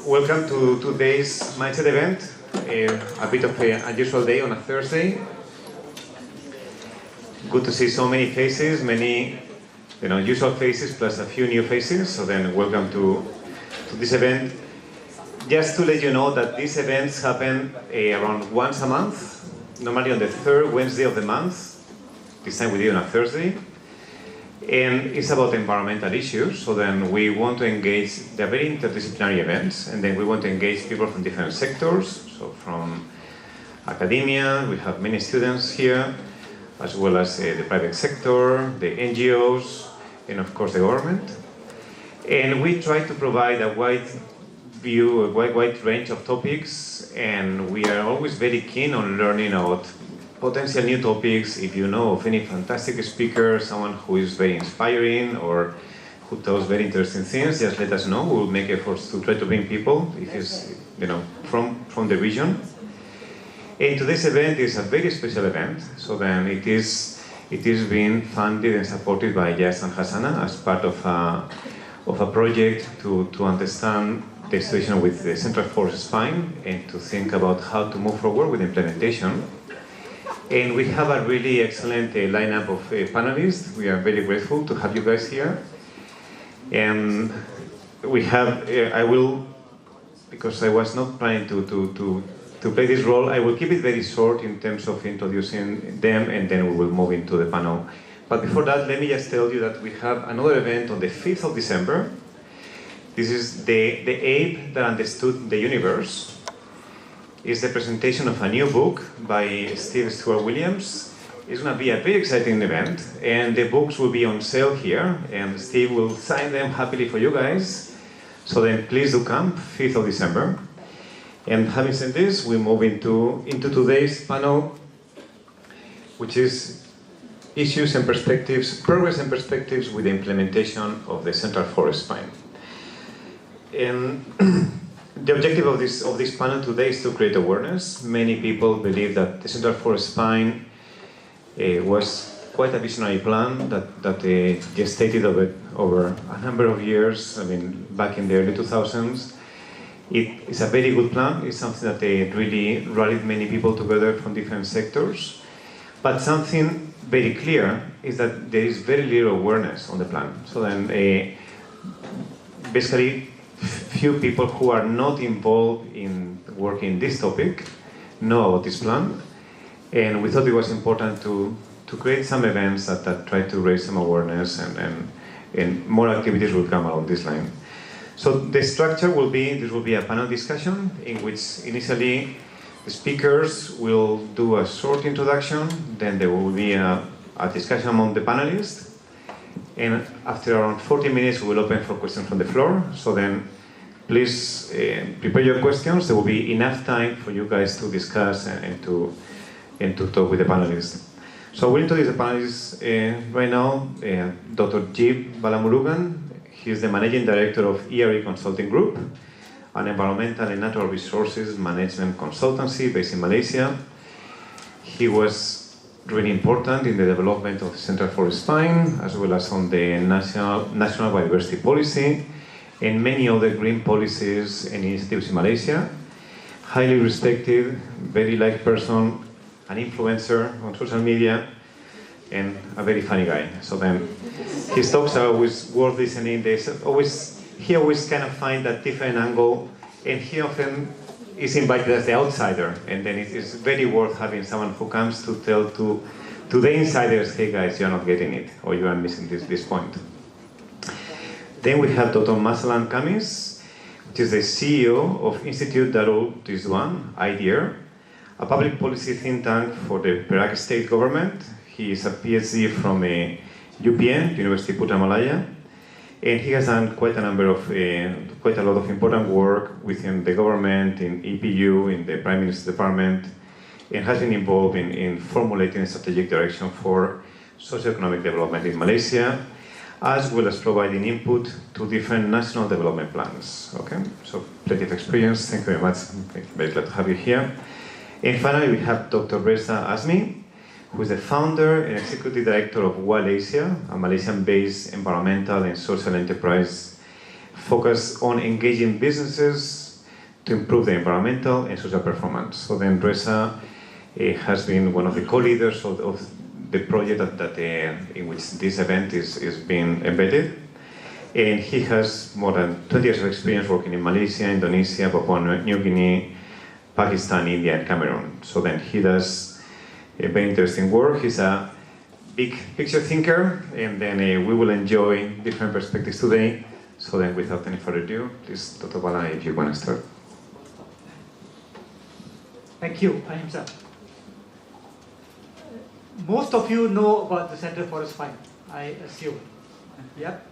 Welcome to today's Mindset event. A bit of an unusual day on a Thursday. Good to see so many faces, many usual faces plus a few new faces. So then welcome to this event. Just to let you know that these events happen around once a month, normally on the third Wednesday of the month. This time we did on a Thursday. And it's about environmental issues, so then we want to engage, they're very interdisciplinary events, and then we want to engage people from different sectors, so from academia, we have many students here, as well as the private sector, the NGOs, and of course the government. And we try to provide a wide view, a wide range of topics, and we are always very keen on learning about potential new topics. If you know of any fantastic speaker, someone who is very inspiring or who tells very interesting things, just let us know. We'll make efforts to try to bring people if it's from the region. And today's event is a very special event. So then it is being funded and supported by Yas and Hasana as part of a project to understand the situation with the Central Forest Spine and to think about how to move forward with implementation. And we have a really excellent lineup of panelists. We are very grateful to have you guys here. And we have, I will, because I was not planning to play this role, I will keep it very short in terms of introducing them, and then we will move into the panel. But before that, let me just tell you that we have another event on the 5th of December. This is the Ape That Understood the Universe. Is the presentation of a new book by Steve Stuart Williams. It's going to be a very exciting event, and the books will be on sale here, and Steve will sign them happily for you guys. So then please do come, 5th of December. And having said this, we move into today's panel, which is Issues and Perspectives, Progress and Perspectives with the Implementation of the Central Forest Spine. And the objective of this panel today is to create awareness. Many people believe that the Central Forest Spine was quite a visionary plan that gestated over a number of years. I mean, back in the early 2000s. It is a very good plan. It's something that really rallied many people together from different sectors. But something very clear is that there is very little awareness on the plan. So then, basically, few people who are not involved in working this topic know about this plan, and we thought it was important to create some events that try to raise some awareness, and more activities will come along this line. So the structure will be, this will be a panel discussion in which initially the speakers will do a short introduction, then there will be a discussion among the panelists, and after around 40 minutes we will open for questions from the floor. So then please prepare your questions. There will be enough time for you guys to discuss and to talk with the panelists. So we'll introduce the panelists right now. Dr. Jeev Balamurugan, he is the Managing Director of ERE Consulting Group, an environmental and natural resources management consultancy based in Malaysia. He was really important in the development of the Central Forest Spine, as well as on the national biodiversity policy, and many other green policies and initiatives in Malaysia. Highly respected, very liked person, an influencer on social media, and a very funny guy. So then, his talks are always worth listening. He always kind of find that different angle, and he often is invited as the outsider, and then it is very worth having someone who comes to tell to the insiders, hey guys, you're not getting it, or you are missing this point. Then we have Dr. Masalan Kamis, which is the CEO of Institute Darul Rizwan, IDEAR, a public policy think tank for the Perak state government. He is a PhD from UPN, University Putra Malaya, and he has done quite a lot of important work within the government, in EPU, in the Prime Minister's Department, and has been involved in formulating a strategic direction for socioeconomic development in Malaysia, as well as providing input to different national development plans. Okay, so plenty of experience. Thank you very much. Very glad to have you here. And finally, we have Dr. Reza Azmi, who is the founder and executive director of Walasia, a Malaysian-based environmental and social enterprise focused on engaging businesses to improve the environmental and social performance. So then Reza has been one of the co-leaders of the project in which this event is being embedded. And he has more than 20 years of experience working in Malaysia, Indonesia, Papua New Guinea, Pakistan, India, and Cameroon. So then he does a very interesting work. He's a big picture thinker, and then we will enjoy different perspectives today. So then, without any further ado, please, Dr. Bala, if you want to start. Thank you, Ahimsa. Most of you know about the Central Forest Fund, I assume. Yep.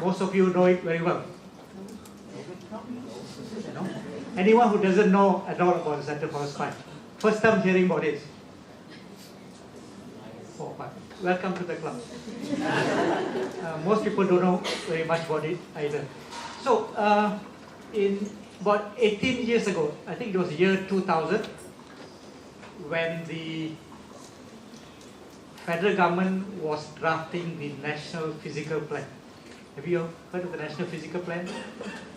Most of you know it very well. You know? Anyone who doesn't know at all about the Central Forest Fund, first time hearing about it. Oh, welcome to the club. Most people don't know very much about it either. So, in about 18 years ago, I think it was year 2000, when the federal government was drafting the National Physical Plan. Have you heard of the National Physical Plan?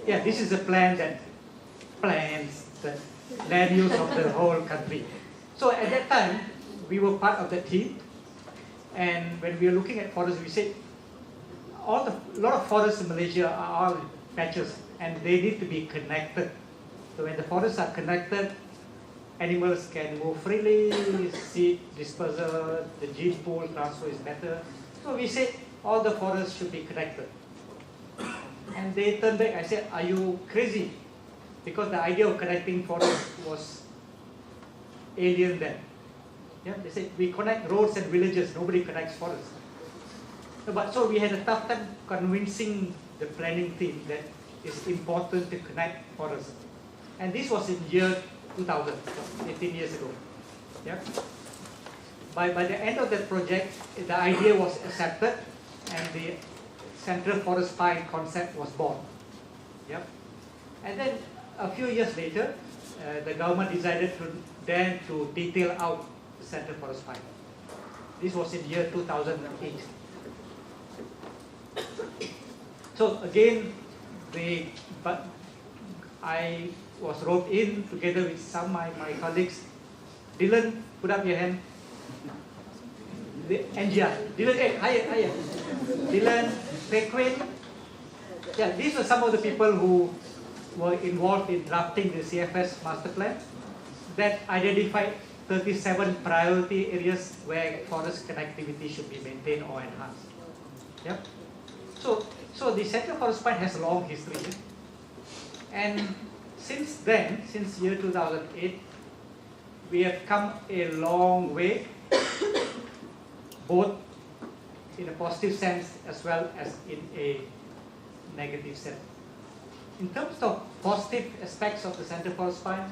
Yeah, this is a plan that plans the land use of the whole country. So at that time, we were part of that team, and when we were looking at forests, we said a lot of forests in Malaysia are all patches, and they need to be connected. So when the forests are connected, animals can move freely, seed dispersal, the gene pool transfer is better. So we said all the forests should be connected. And they turned back. I said, are you crazy? Because the idea of connecting forests was alien then. Yeah, they said we connect roads and villages, nobody connects forests. So we had a tough time convincing the planning team that it's important to connect forests. And this was in year 2000, 18 years ago. Yeah. By the end of that project, the idea was accepted, and the Central Forest Fund concept was born. Yep. And then a few years later, the government decided to detail out the Central Forest Fund. This was in year 2008. So again, I was roped in together with some of my colleagues. Dylan, put up your hand. The NGR. Dylan, hey, hiya. Dylan, Pequin. Yeah, these are some of the people who were involved in drafting the CFS master plan that identified 37 priority areas where forest connectivity should be maintained or enhanced. Yeah. So the Central Forest Fund has a long history. And since then, since year 2008, we have come a long way, both in a positive sense as well as in a negative sense. In terms of positive aspects of the Central Forest Fund,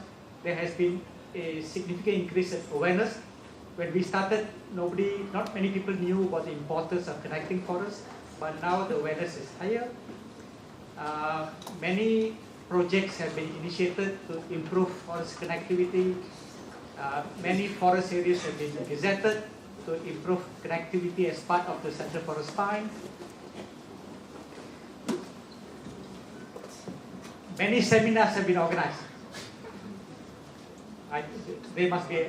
there has been a significant increase in awareness. When we started, not many people knew about the importance of connecting forests, but now the awareness is higher. Many projects have been initiated to improve forest connectivity. Many forest areas have been gazetted to improve connectivity as part of the Central Forest Fund. Many seminars have been organized. They must be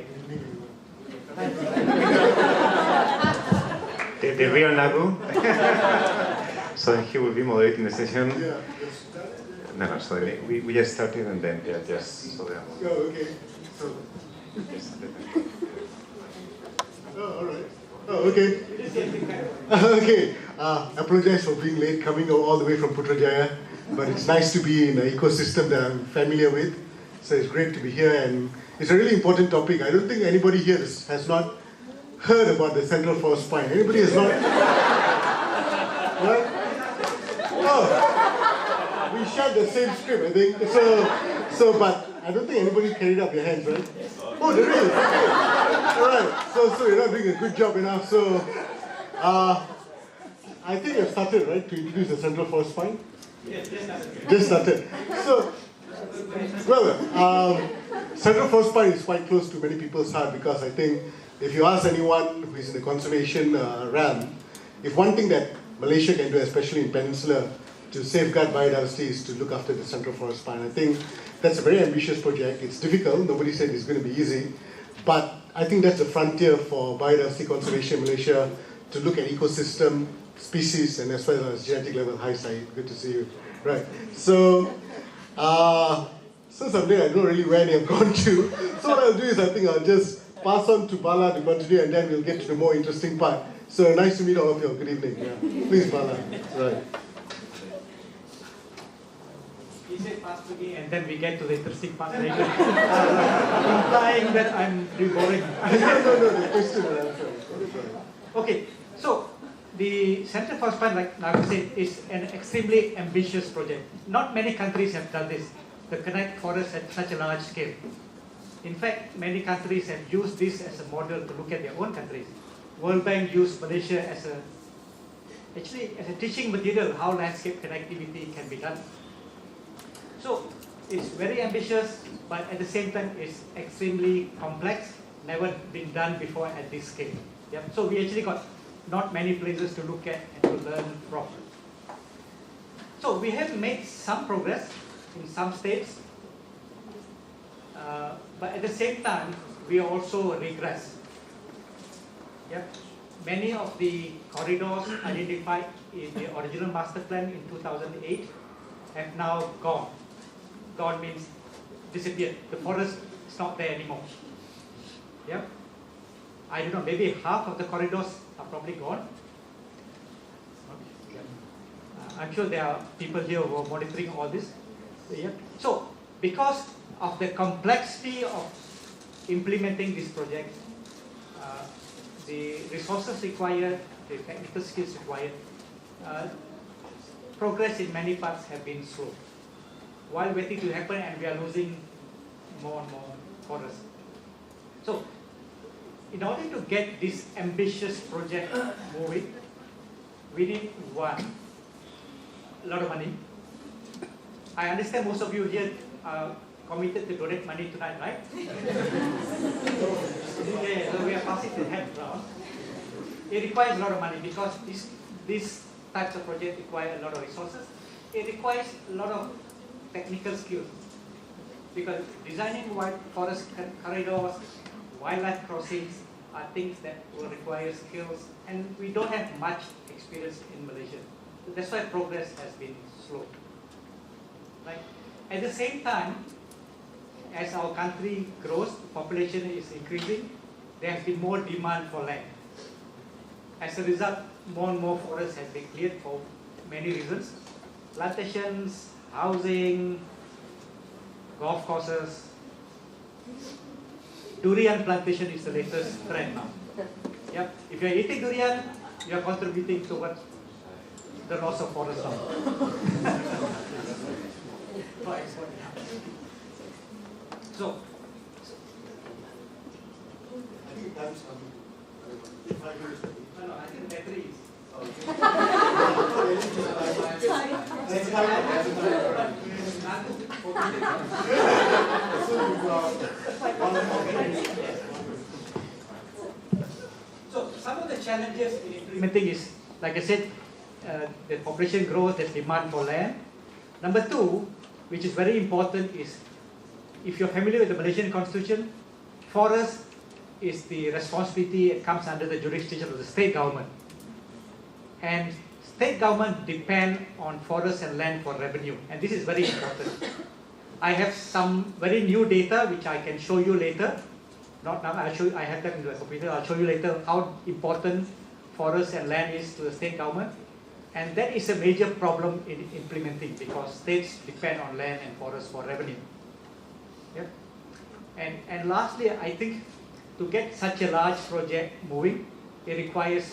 the real Nagu. So he will be moderating the session. No, sorry. We just started and then just so that. Oh, okay. So. Oh, all right. Oh, okay. Okay. Apologize for being late, coming all the way from Putrajaya, but it's nice to be in an ecosystem that I'm familiar with. So it's great to be here, and it's a really important topic. I don't think anybody here has not heard about the Central Forest Fund. Anybody has not? Right? Oh, we shared the same script, I think. But I don't think anybody carried up your hands, right? Oh, there is. Okay. All right. So you're not doing a good job enough. So, I think you've started, right, to introduce the Central Forest Fund? Yes, just started. So, well, Central Forest Fund is quite close to many people's heart, because I think if you ask anyone who is in the conservation realm, if one thing that Malaysia can do, especially in Peninsula, to safeguard biodiversity is to look after the Central Forest Fund. I think That's a very ambitious project. It's difficult. Nobody said it's going to be easy. But I think that's the frontier for biodiversity conservation in Malaysia, to look at ecosystem, species, and as well as genetic level. Hi, Said. Good to see you. Right. So, someday I don't really where they have gone to. So what I'll do is I think I'll just pass on to Bala to continue, and then we'll get to the more interesting part. So nice to meet all of you. Good evening. Yeah. Please, Bala. Right. He said pass to me, and then we get to the interesting part later. Implying that I'm boring. No, the question and answer. Okay, so the Center for Spine, like Naga said, is an extremely ambitious project. Not many countries have done this, to connect forests at such a large scale. In fact, many countries have used this as a model to look at their own countries. World Bank used Malaysia as a teaching material how landscape connectivity can be done. So it's very ambitious, but at the same time it's extremely complex, never been done before at this scale. Yep. So we actually got not many places to look at and to learn from. So we have made some progress in some states, but at the same time we also regress. Yep. Many of the corridors identified in the original master plan in 2008 have now gone. Gone means disappeared. The forest is not there anymore. Yeah? I don't know, maybe half of the corridors are probably gone. I'm sure there are people here who are monitoring all this. Yeah? So, because of the complexity of implementing this project, the resources required, the technical skills required, progress in many parts have been slow. While waiting to happen, and we are losing more and more forests. So, in order to get this ambitious project moving, we need a lot of money. I understand most of you here are committed to donate money tonight, right? Yeah, so we are passing the hat round. It requires a lot of money because these types of projects require a lot of resources. It requires a lot of technical skills, because designing forest corridors, wildlife crossings are things that will require skills, and we don't have much experience in Malaysia. So that's why progress has been slow. Right? At the same time, as our country grows, population is increasing, there has been more demand for land. As a result, more and more forests have been cleared for many reasons. Plantations, housing, golf courses. Durian plantation is the latest trend now. Yep. If you are eating durian, you are contributing towards the loss of forest now. So, I think time's coming. 5 minutes. no, I think battery is. So some of the challenges in implementing is, like I said, the population growth, the demand for land. Number two, which is very important, is if you're familiar with the Malaysian Constitution, forest is the responsibility, it comes under the jurisdiction of the state government. And state government depend on forest and land for revenue, and this is very important. I have some very new data which I can show you later. Not now, I'll show you, I have them in the computer, I'll show you later how important forest and land is to the state government. And that is a major problem in implementing, because states depend on land and forest for revenue. Yep. And lastly, I think to get such a large project moving, it requires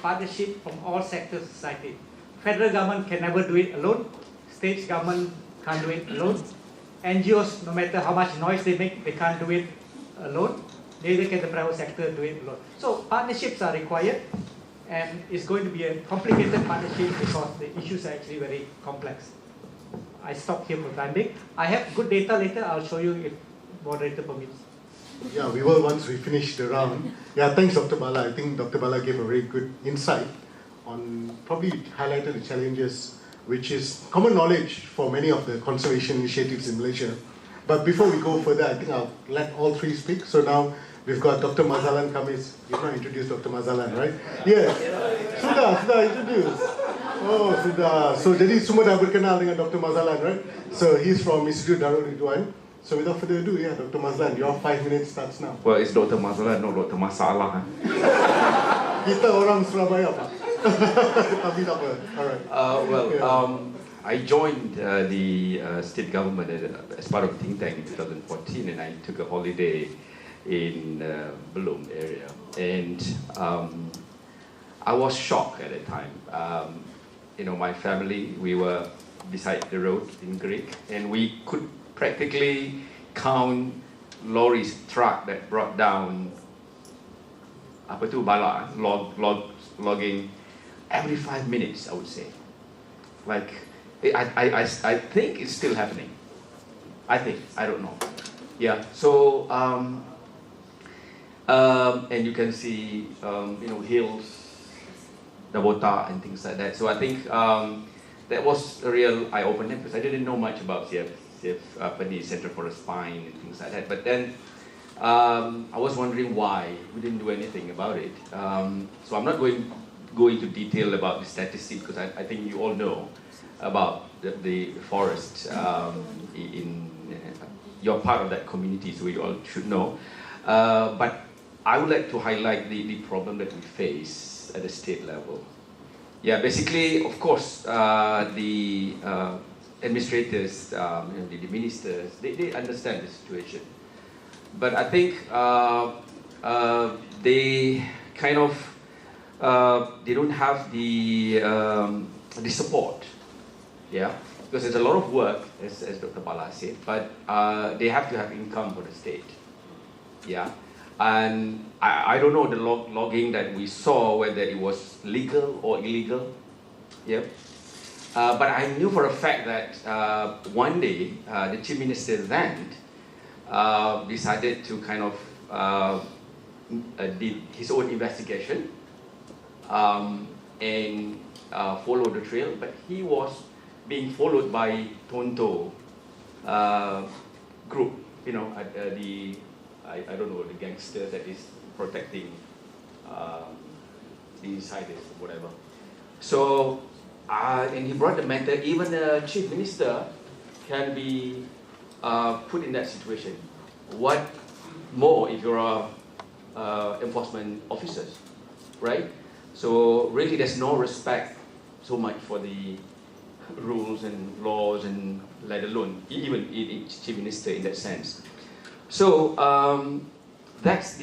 partnership from all sectors of society. Federal government can never do it alone. State government can't do it alone. NGOs, no matter how much noise they make, they can't do it alone. Neither can the private sector do it alone. So partnerships are required, and it's going to be a complicated partnership because the issues are actually very complex. I stop here for the time being. I have good data later. I'll show you if moderator permits. Yeah, we will once we finish the round. Yeah, thanks, Dr. Bala. I think Dr. Bala gave a very good insight on, probably highlighted the challenges, which is common knowledge for many of the conservation initiatives in Malaysia. But before we go further, I think I'll let all three speak. So now we've got Dr. Mazalan coming. You've not introduced Dr. Mazalan, right? Yes. Sudah introduce. Oh, sudah. So jadi semua dah berkenal dengan Dr. Mazalan, right? So he's from Institute Darul Ridwan. So without further ado, yeah, Dr. Mazalan, your 5 minutes starts now. Well, it's Dr. Mazalan, not Dr. Masalah. Kita orang Surabaya, Pak. Tapi tak apa. All right. I joined the state government as part of a think tank in 2014, and I took a holiday in Belum area, and I was shocked at that time. My family, we were beside the road in Greek, and we could practically count lorries, truck that brought down logging every 5 minutes, I would say. Like, I think it's still happening. I don't know. Yeah, so, and you can see, hills, Dabota and things like that. So I think that was a real eye-opener because I didn't know much about Central Forest Spine and things like that. But then I was wondering why we didn't do anything about it. So I'm not going into detail about the statistics because I think you all know about the forest. You're part of that community, so you all should know. But I would like to highlight the problem that we face at the state level. Yeah, basically, of course, the administrators, the ministers, they understand the situation. But I think they kind of, they don't have the support, yeah? Because there's a lot of work, as Dr. Bala said, but they have to have income for the state, yeah? And I don't know the logging that we saw, whether it was legal or illegal, yeah? But I knew for a fact that one day the Chief Minister then decided to kind of did his own investigation and follow the trail, but he was being followed by Tonto group, I don't know, the gangster that is protecting the insiders or whatever. So, and he brought the matter, even the Chief Minister can be put in that situation. What more if you're enforcement officers, right? So really there's no respect so much for the rules and laws, and let alone even Chief Minister in that sense. So that's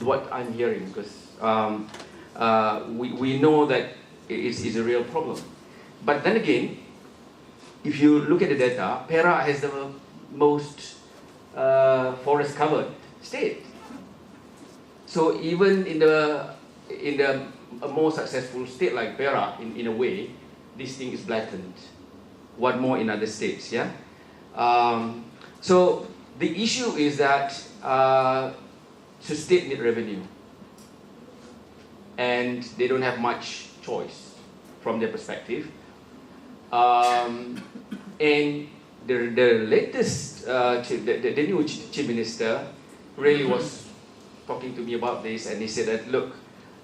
what I'm hearing, because we know that it's a real problem. But then again, if you look at the data, Perak has the most forest covered state. So even in a more successful state like Perak, in a way, this thing is blatant. What more in other states, yeah? So the issue is that the state need revenue, and they don't have much choice from their perspective. And the latest, the new Chief Minister really was talking to me about this, and he said that, look,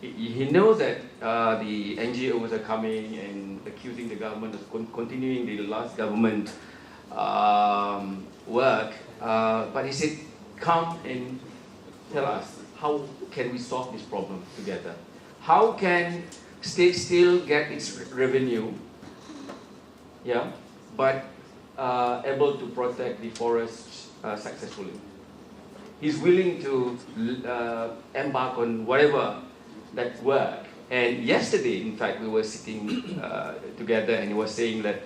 he knows that the NGOs are coming and accusing the government of continuing the last government work, but he said, come and tell us, how can we solve this problem together? How can state still get its revenue, yeah, but able to protect the forest successfully? He's willing to embark on whatever that work. And yesterday, in fact, we were sitting together, and he was saying that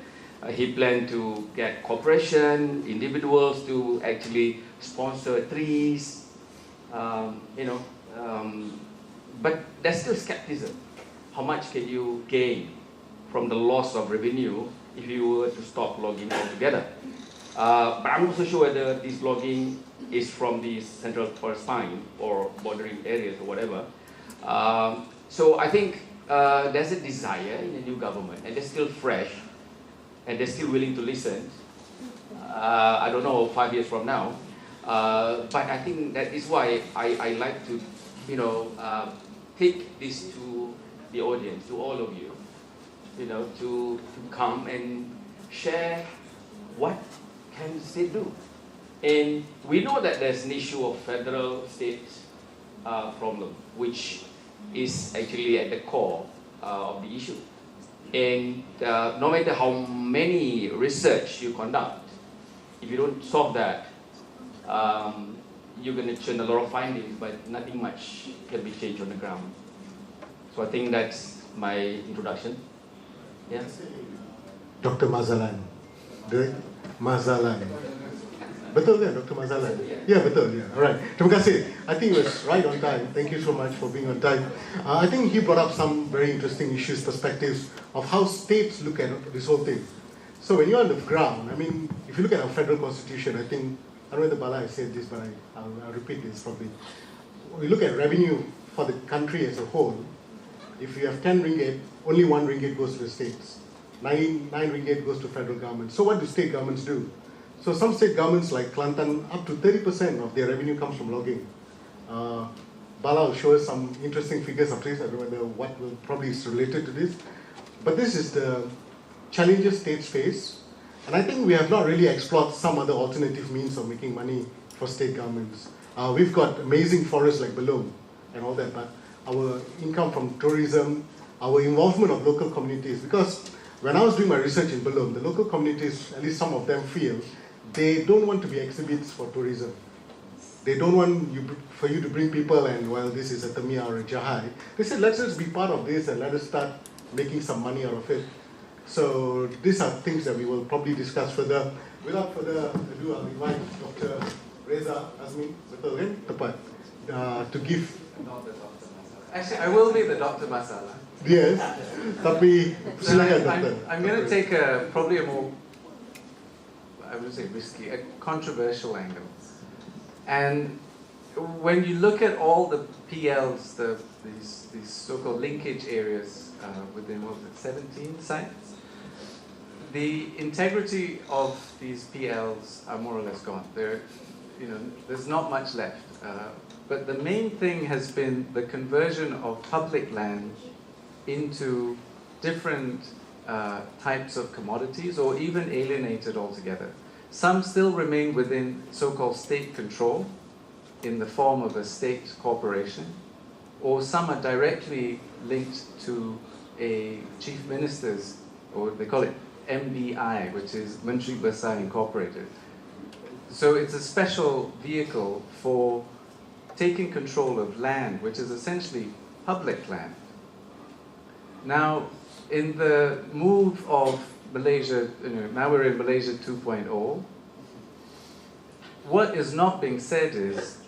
he planned to get corporation, individuals to actually sponsor trees, but there's still skepticism. How much can you gain from the loss of revenue if you were to stop logging altogether? But I'm not so sure whether this logging is from the Central Forest Spine or bordering areas or whatever. So I think there's a desire in the new government, and they're still fresh, and they're still willing to listen. I don't know 5 years from now. But I think that is why I like to, take this to the audience, to all of you, to come and share what can the state do. And we know that there's an issue of federal-state problem, which is actually at the core of the issue. And no matter how many research you conduct, if you don't solve that, you're going to churn a lot of findings, but nothing much can be changed on the ground. So I think that's my introduction. Yeah. Dr. Mazalan. Mazalan. Betul kan, Dr. Mazalan? Yeah, betul. Yeah. All right. Terima kasih. I think it was right on time. Thank you so much for being on time. I think he brought up some very interesting issues, perspectives of how states look at this whole thing. So when you're on the ground, I mean, if you look at our federal constitution, I think, I don't know whether Bala has said this, but I'll repeat this probably. We look at revenue for the country as a whole. If you have 10 ringgit, only 1 ringgit goes to the states. 9 ringgit goes to federal government. So what do state governments do? So some state governments like Kelantan, up to 30% of their revenue comes from logging. Bala will show us some interesting figures of this. I don't know what will probably is related to this. But this is the challenges states face. And I think we have not really explored some other alternative means of making money for state governments. We've got amazing forests like Belum and all that, but our income from tourism, our involvement of local communities, because when I was doing my research in Belum, the local communities, at least some of them feel, they don't want to be exhibits for tourism. They don't want for you to bring people and, well, this is a Tamiya or a Jahai. They said, let's just be part of this and let us start making some money out of it. So these are things that we will probably discuss further. Without further ado, I'll invite Dr. Reza Azmin, betul kan? Tepat, to give. Actually, I will be the Dr. Masala. Yes, tapi silakan Doctor. I'm going to take probably a more, I would say risky, a controversial angle. And when you look at all the PLs, these so-called linkage areas within, what was it, 17 sites, the integrity of these PLs are more or less gone. There's not much left. But the main thing has been the conversion of public land into different types of commodities, or even alienated altogether. Some still remain within so-called state control in the form of a state corporation, or some are directly linked to a chief minister's, or they call it MBI, which is Menteri Besar Incorporated. So it's a special vehicle for taking control of land, which is essentially public land. Now, in the move of Malaysia, now we're in Malaysia 2.0, what is not being said is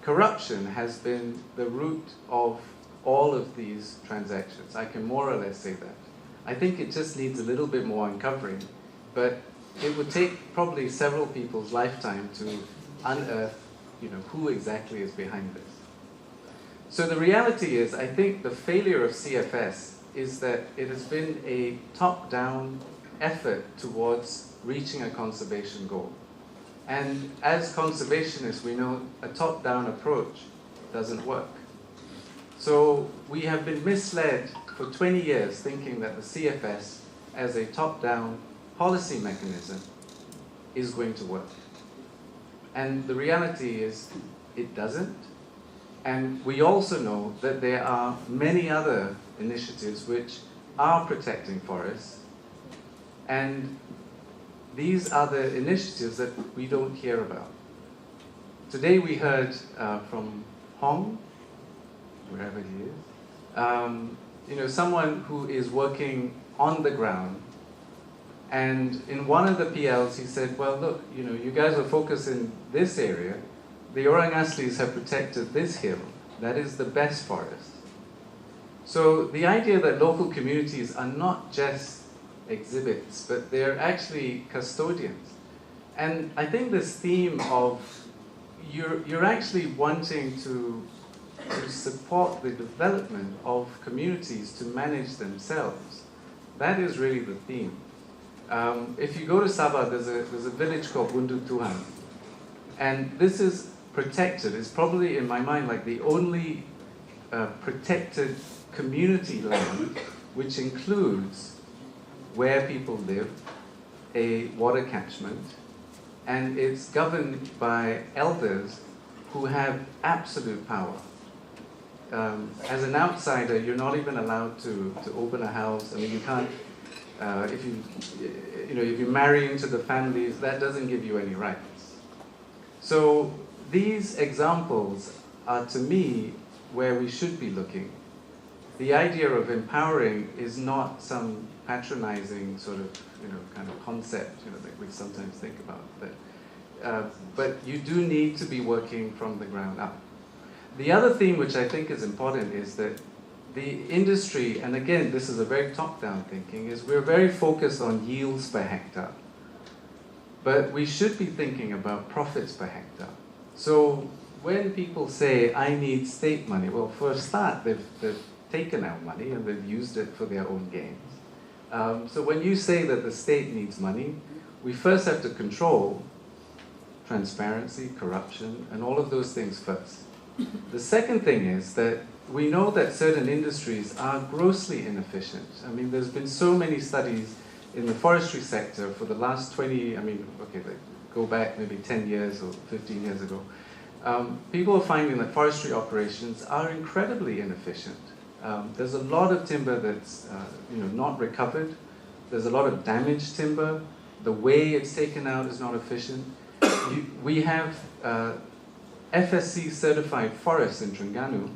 corruption has been the root of all of these transactions. I can more or less say that. I think it just needs a little bit more uncovering, but it would take probably several people's lifetime to unearth, who exactly is behind this. So the reality is, I think the failure of CFS is that it has been a top-down effort towards reaching a conservation goal. And as conservationists, we know a top-down approach doesn't work. So we have been misled for 20 years thinking that the CFS as a top-down policy mechanism is going to work. And the reality is it doesn't. And we also know that there are many other initiatives which are protecting forests. And these are the initiatives that we don't hear about. Today we heard from Hong, wherever he is, someone who is working on the ground. And in one of the PLs, he said, well, look, you guys are focused in this area. The Orang Aslis have protected this hill. That is the best forest. So the idea that local communities are not just exhibits, but they're actually custodians. And I think this theme of you're actually wanting to support the development of communities to manage themselves, that is really the theme. If you go to Sabah, there's a village called Bundut Tuhan, and this is protected. It's probably, in my mind, like the only protected community land, which includes where people live, a water catchment, and it's governed by elders who have absolute power. As an outsider, you're not even allowed to open a house. I mean, you can't. If you marry into the families, that doesn't give you any rights. So these examples are, to me, where we should be looking. The idea of empowering is not some patronizing sort of, kind of concept, that we sometimes think about. But you do need to be working from the ground up. The other theme which I think is important is that the industry, and again, this is a very top-down thinking, is we're very focused on yields per hectare. But we should be thinking about profits per hectare. So when people say, I need state money, well, for a start, they've taken our money and they've used it for their own gains. So when you say that the state needs money, we first have to control transparency, corruption, and all of those things first. The second thing is that we know that certain industries are grossly inefficient. I mean, there's been so many studies in the forestry sector for the last 20, go back maybe 10 years or 15 years ago. People are finding that forestry operations are incredibly inefficient. There's a lot of timber that's not recovered. There's a lot of damaged timber. The way it's taken out is not efficient. We have FSC certified forests in Terengganu,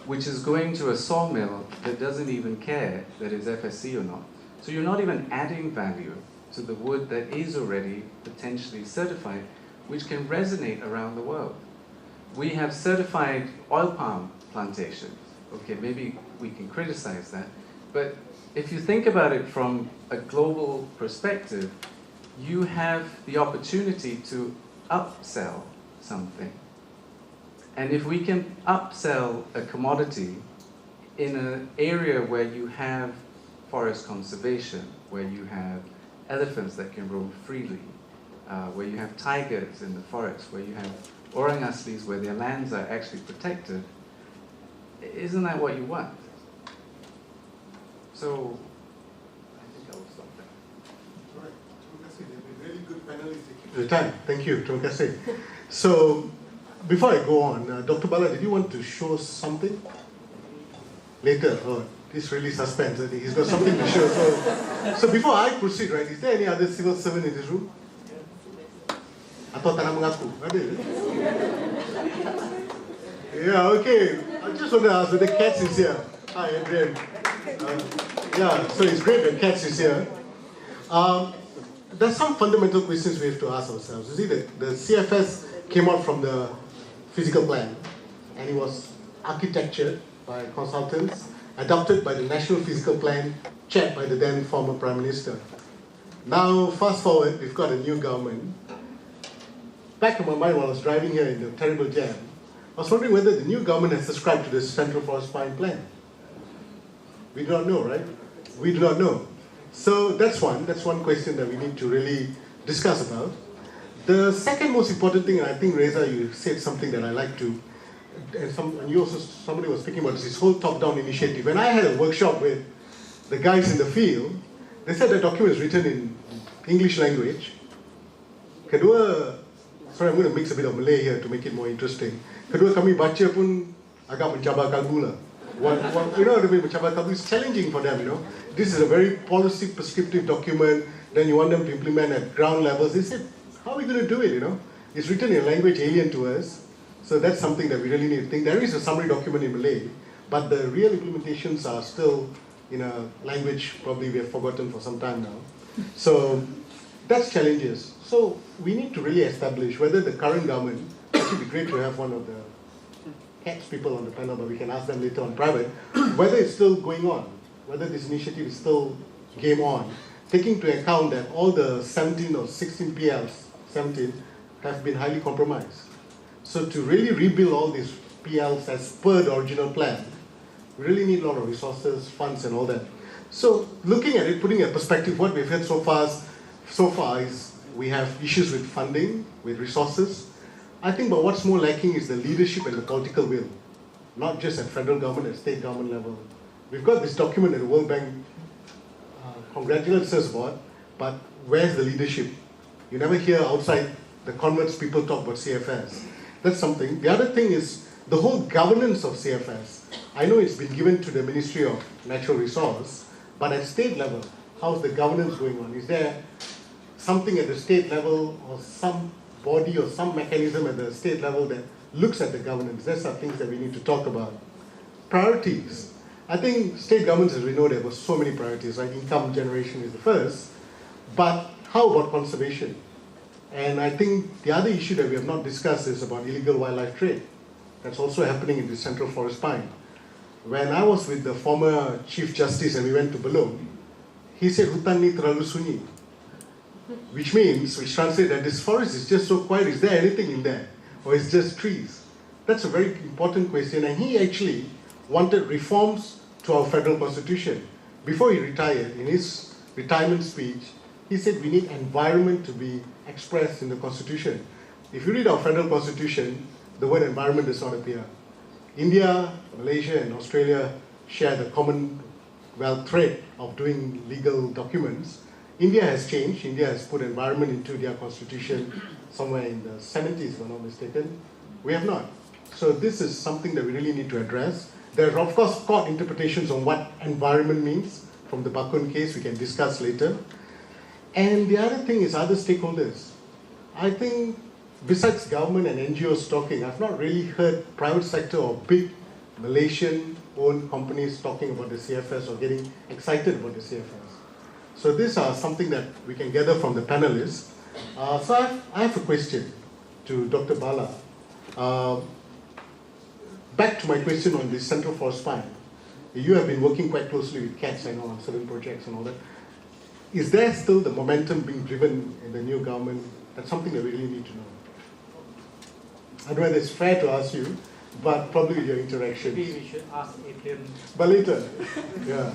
which is going to a sawmill that doesn't even care that it's FSC or not. So you're not even adding value to the wood that is already potentially certified, which can resonate around the world. We have certified oil palm plantations. Okay, maybe we can criticize that, but if you think about it from a global perspective, you have the opportunity to upsell something. And if we can upsell a commodity in an area where you have forest conservation, where you have elephants that can roam freely, where you have tigers in the forest, where you have orang aslis where their lands are actually protected, isn't that what you want? So, I think I will stop there. All right, terima kasih. They've been really good panelists. The time. Thank you, terima kasih. So, before I go on, Dr. Bala, did you want to show us something? Later, this really suspense. I think he's got something to show. So before I proceed, right, is there any other civil servant in this room? Atau tanah mengaku? Ada? Yeah, okay. I just want to ask whether Katz is here. Hi, Adrian. So it's great that Katz is here. There's some fundamental questions we have to ask ourselves. You see, the CFS came out from the physical plan, and it was architectured by consultants, adopted by the National Physical Plan, chaired by the then former Prime Minister. Now, fast forward, we've got a new government. Back in my mind while I was driving here in the terrible jam, I was wondering whether the new government has subscribed to the Central Forest Spine Plan. We do not know, right? We do not know. So that's one question that we need to really discuss about. The second most important thing, and I think Reza, you said something that I like to, and you also, somebody was speaking about this whole top-down initiative. When I had a workshop with the guys in the field, they said the document is written in English language. Kedua, sorry, I'm going to mix a bit of Malay here to make it more interesting. Kedua, kami baca pun agak mencabar kalbu lah. Mencabar kalbu is challenging for them, This is a very policy prescriptive document, then you want them to implement at ground levels. They said, how are we going to do it, It's written in a language alien to us, so that's something that we really need to think. There is a summary document in Malay, but the real implementations are still in a language probably we have forgotten for some time now. So that's challenges. So we need to really establish whether the current government, it would be great to have one of the CATS people on the panel, but we can ask them later on private, whether it's still going on, whether this initiative is still game on, taking into account that all the 17 or 16 PLs, 17, have been highly compromised. So to really rebuild all these PLs as per the original plan, we really need a lot of resources, funds and all that. So looking at it, putting it in perspective, what we've heard so far is we have issues with funding, with resources. I think, but what's more lacking is the leadership and the political will, not just at federal government, at state government level. We've got this document that the World Bank congratulates us about, but where's the leadership? You never hear outside the conference people talk about CFS. That's something. The other thing is the whole governance of CFS. I know it's been given to the Ministry of Natural Resource, but at state level, how's the governance going on? Is there something at the state level or some body or some mechanism at the state level that looks at the governance? Those are things that we need to talk about. Priorities. I think state governments, as we know, there were so many priorities, right? Income generation is the first, but how about conservation? And I think the other issue that we have not discussed is about illegal wildlife trade. That's also happening in the Central Forest Pine. When I was with the former Chief Justice and we went to Belum, he said, "Hutan ni terlalu sunyi," which translates that this forest is just so quiet. Is there anything in there? Or it's just trees? That's a very important question. And he actually wanted reforms to our federal constitution. Before he retired, in his retirement speech, he said we need environment to be expressed in the constitution. If you read our federal constitution, the word environment does not appear. India, Malaysia, and Australia share the Commonwealth thread of doing legal documents. India has changed. India has put environment into their constitution somewhere in the 70s, if I'm not mistaken. We have not. So this is something that we really need to address. There are, of course, court interpretations on what environment means from the Bakun case we can discuss later. And the other thing is other stakeholders. I think besides government and NGOs talking, I've not really heard private sector or big Malaysian-owned companies talking about the CFS or getting excited about the CFS. So these are something that we can gather from the panelists. So I have a question to Dr. Bala. Back to my question on the Central Forest Pine. You have been working quite closely with CATS, I know, on certain projects and all that. Is there still the momentum being driven in the new government? That's something that we really need to know. I don't know whether it's fair to ask you, but probably with your interactions. Maybe we should ask Adrian. But later, yeah.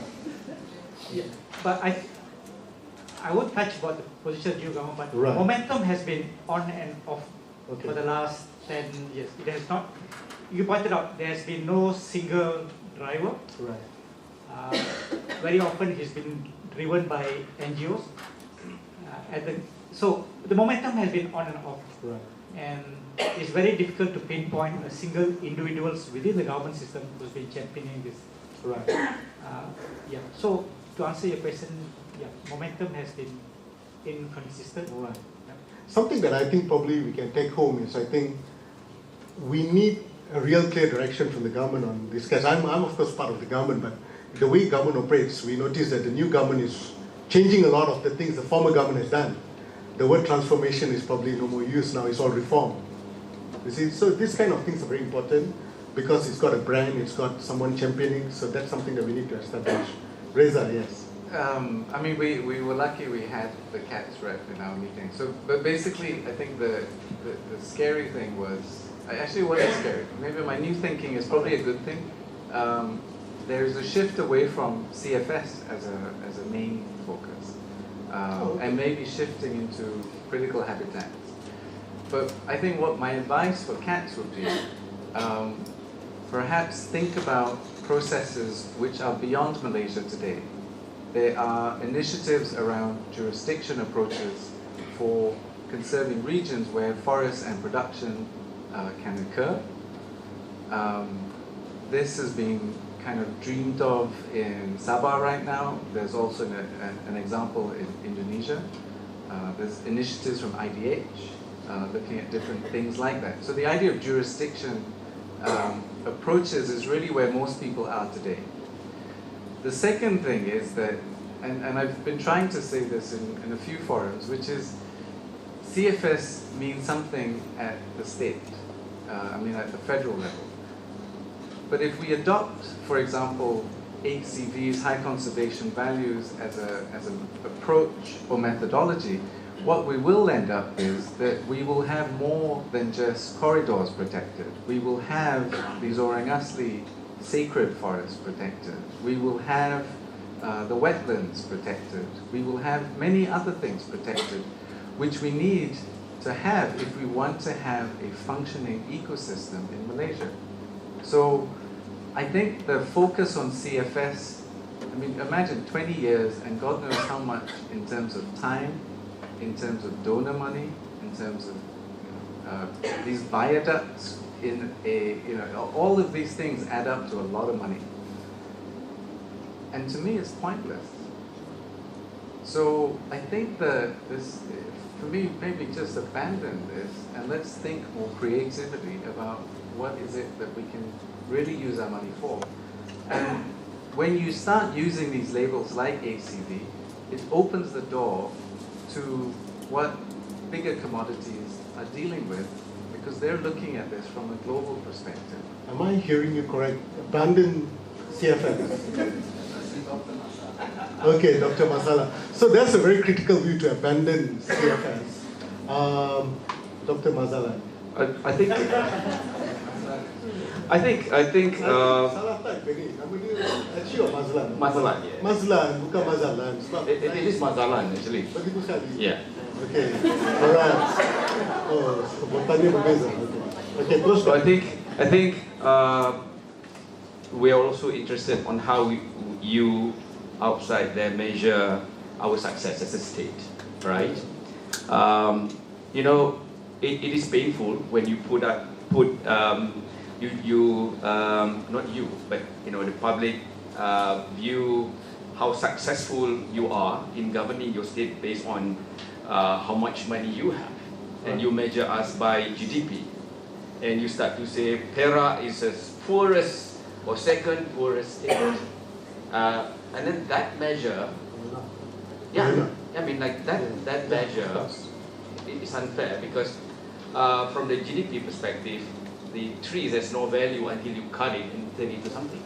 Yeah, but I won't touch about the position of the new government, but Right. momentum has been on and off Okay. for the last 10 years. It has not, you pointed out, there has been no single driver. Right. Very often he's been driven by NGOs. So the momentum has been on and off. Right. And it's very difficult to pinpoint a single individuals within the government system who's been championing this. Right. Yeah. So to answer your question, yeah, momentum has been inconsistent. Right. Yeah. Something that I think probably we can take home is I think we need a real clear direction from the government on this case. I'm of course part of the government, but the way government operates, we notice that the new government is changing a lot of the things the former government has done. The word transformation is probably no more used now, it's all reform. You see, so these kind of things are very important because it's got a brand, it's got someone championing, so that's something that we need to establish. Reza, yes. I mean, we were lucky we had the CATS rep in our meeting. So, but basically, I think the scary thing was, actually it wasn't scary. Maybe my new thinking is probably a good thing. There's a shift away from CFS as a main focus, and maybe shifting into critical habitats. But I think what my advice for CATS would be, perhaps think about processes which are beyond Malaysia today. There are initiatives around jurisdiction approaches for conserving regions where forests and production can occur. This is being kind of dreamed of in Sabah right now. There's also an example in Indonesia. There's initiatives from IDH looking at different things like that. So the idea of jurisdiction approaches is really where most people are today. The second thing is that, and I've been trying to say this in a few forums, which is CFS means something at the state, at the federal level. But if we adopt, for example, HCV's high conservation values as an approach or methodology, what we will end up is that we will have more than just corridors protected. We will have these Orang Asli sacred forests protected. We will have the wetlands protected. We will have many other things protected, which we need to have if we want to have a functioning ecosystem in Malaysia. So I think the focus on CFS, I mean, imagine 20 years and God knows how much in terms of time, in terms of donor money, in terms of these viaducts, all of these things add up to a lot of money. And to me, it's pointless. So I think that this, for me, maybe just abandon this and let's think more creatively about what is it that we can really use our money for. And when you start using these labels like ACV, it opens the door to what bigger commodities are dealing with, because they're looking at this from a global perspective. Am I hearing you correct? Abandon CFS. Okay, Dr. Masala. So that's a very critical view, to abandon CFS. Dr. Masala. I think. Salah tak beri. Nama dia Aci or Mazlan? Mazlan, yeah. Mazlan, bukan Mazalan. Sebab It is Mazalan actually. begitu sekali. Yeah. Okay. Alright. Oh, sebutannya berbeza. Okay. Okay, terus. So I think we are also interested on how you outside there measure our success as a state, right? You know, it is painful when you not you, but you know the public view how successful you are in governing your state based on how much money you have, and you measure us by GDP, and you start to say Perak is the poorest or second poorest state, and then that measure, I mean like that measure is unfair because from the GDP perspective, the trees has no value until you cut it and turn it into something.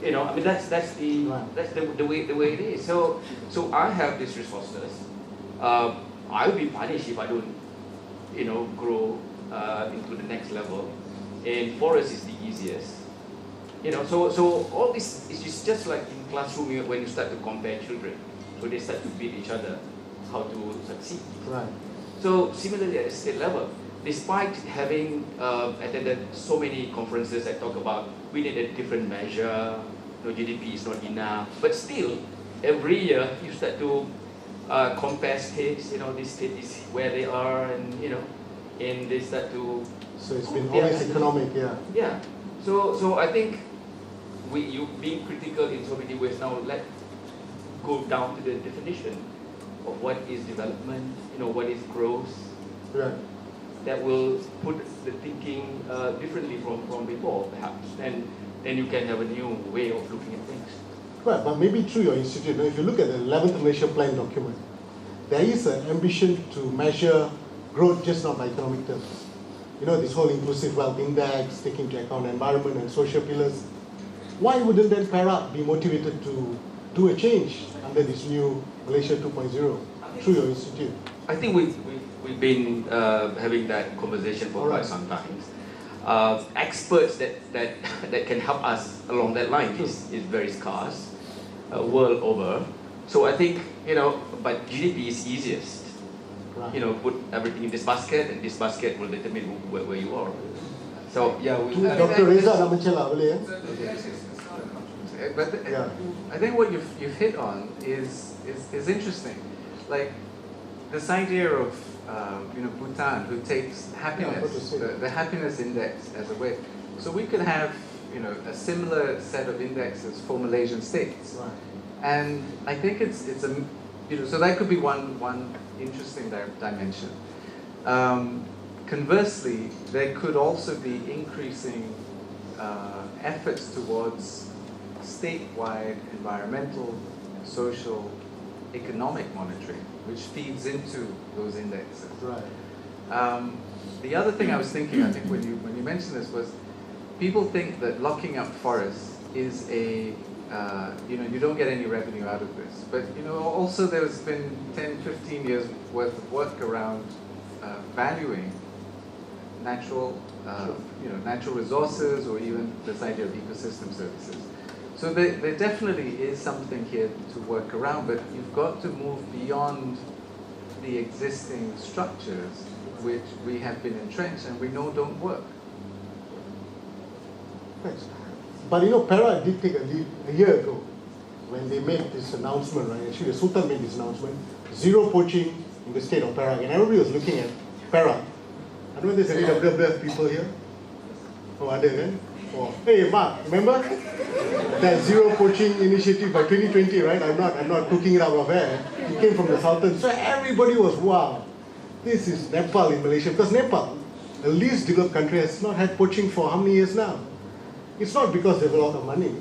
You know, I mean that's the way it is. So I have these resources. I'll be punished if I don't, you know, grow into the next level. And forest is the easiest. You know, so all this is just like in classroom when you start to compare children. So they start to beat each other how to succeed. Right. So similarly at the state level, despite having attended so many conferences that talk about we need a different measure, no GDP is not enough, but still every year you start to compare states. You know, this state is where they are, and you know, and they start to. So it's been always economic, yeah. Yeah. So I think you being critical in so many ways now. Let go down to the definition of what is development. You know, what is growth. Right. That will put the thinking differently from before, perhaps, and then you can have a new way of looking at things. Right, but maybe through your institute, if you look at the 11th Malaysia Plan document, there is an ambition to measure growth just not by economic terms. You know, this whole inclusive wealth index, taking into account environment and social pillars. Why wouldn't then Perak be motivated to do a change under this new Malaysia 2.0 through your institute? I think we've been having that conversation for quite some time. Experts that can help us along that line is very scarce world over. So I think, you know, but GDP is easiest. Right. You know, put everything in this basket, and this basket will determine where you are. So yeah, Dr. Reza nak mencela, boleh ya? But Yeah. I think what you've hit on is interesting. Like this idea of you know, Bhutan, who takes happiness, the happiness index as a way. So we could have, you know, a similar set of indexes for Malaysian states. Right. And I think it's a, you know, so that could be one interesting dimension. Conversely, there could also be increasing efforts towards statewide environmental, social, economic monitoring, which feeds into those indexes. Right. The other thing I was thinking, I think when you mentioned this, was people think that locking up forests is a you know, you don't get any revenue out of this. But you know, also there's been 10, 15 years worth of work around valuing natural, you know, natural resources, or even this idea of ecosystem services. So there definitely is something here to work around, but you've got to move beyond the existing structures which we have been entrenched and we know don't work. Thanks. But you know, Perak did take a lead a year ago when they made this announcement, right? Actually, the Sultan made this announcement, zero poaching in the state of Perak, and everybody was looking at Perak. I don't know if there's any WWF people here. Oh, are there, eh? Oh. Hey, Mark, remember that zero poaching initiative by 2020, right? I'm not cooking it out of air. It came from the Sultan. So everybody was, wow, this is Nepal in Malaysia. Because Nepal, the least developed country, has not had poaching for how many years now? It's not because they've got a lot of money.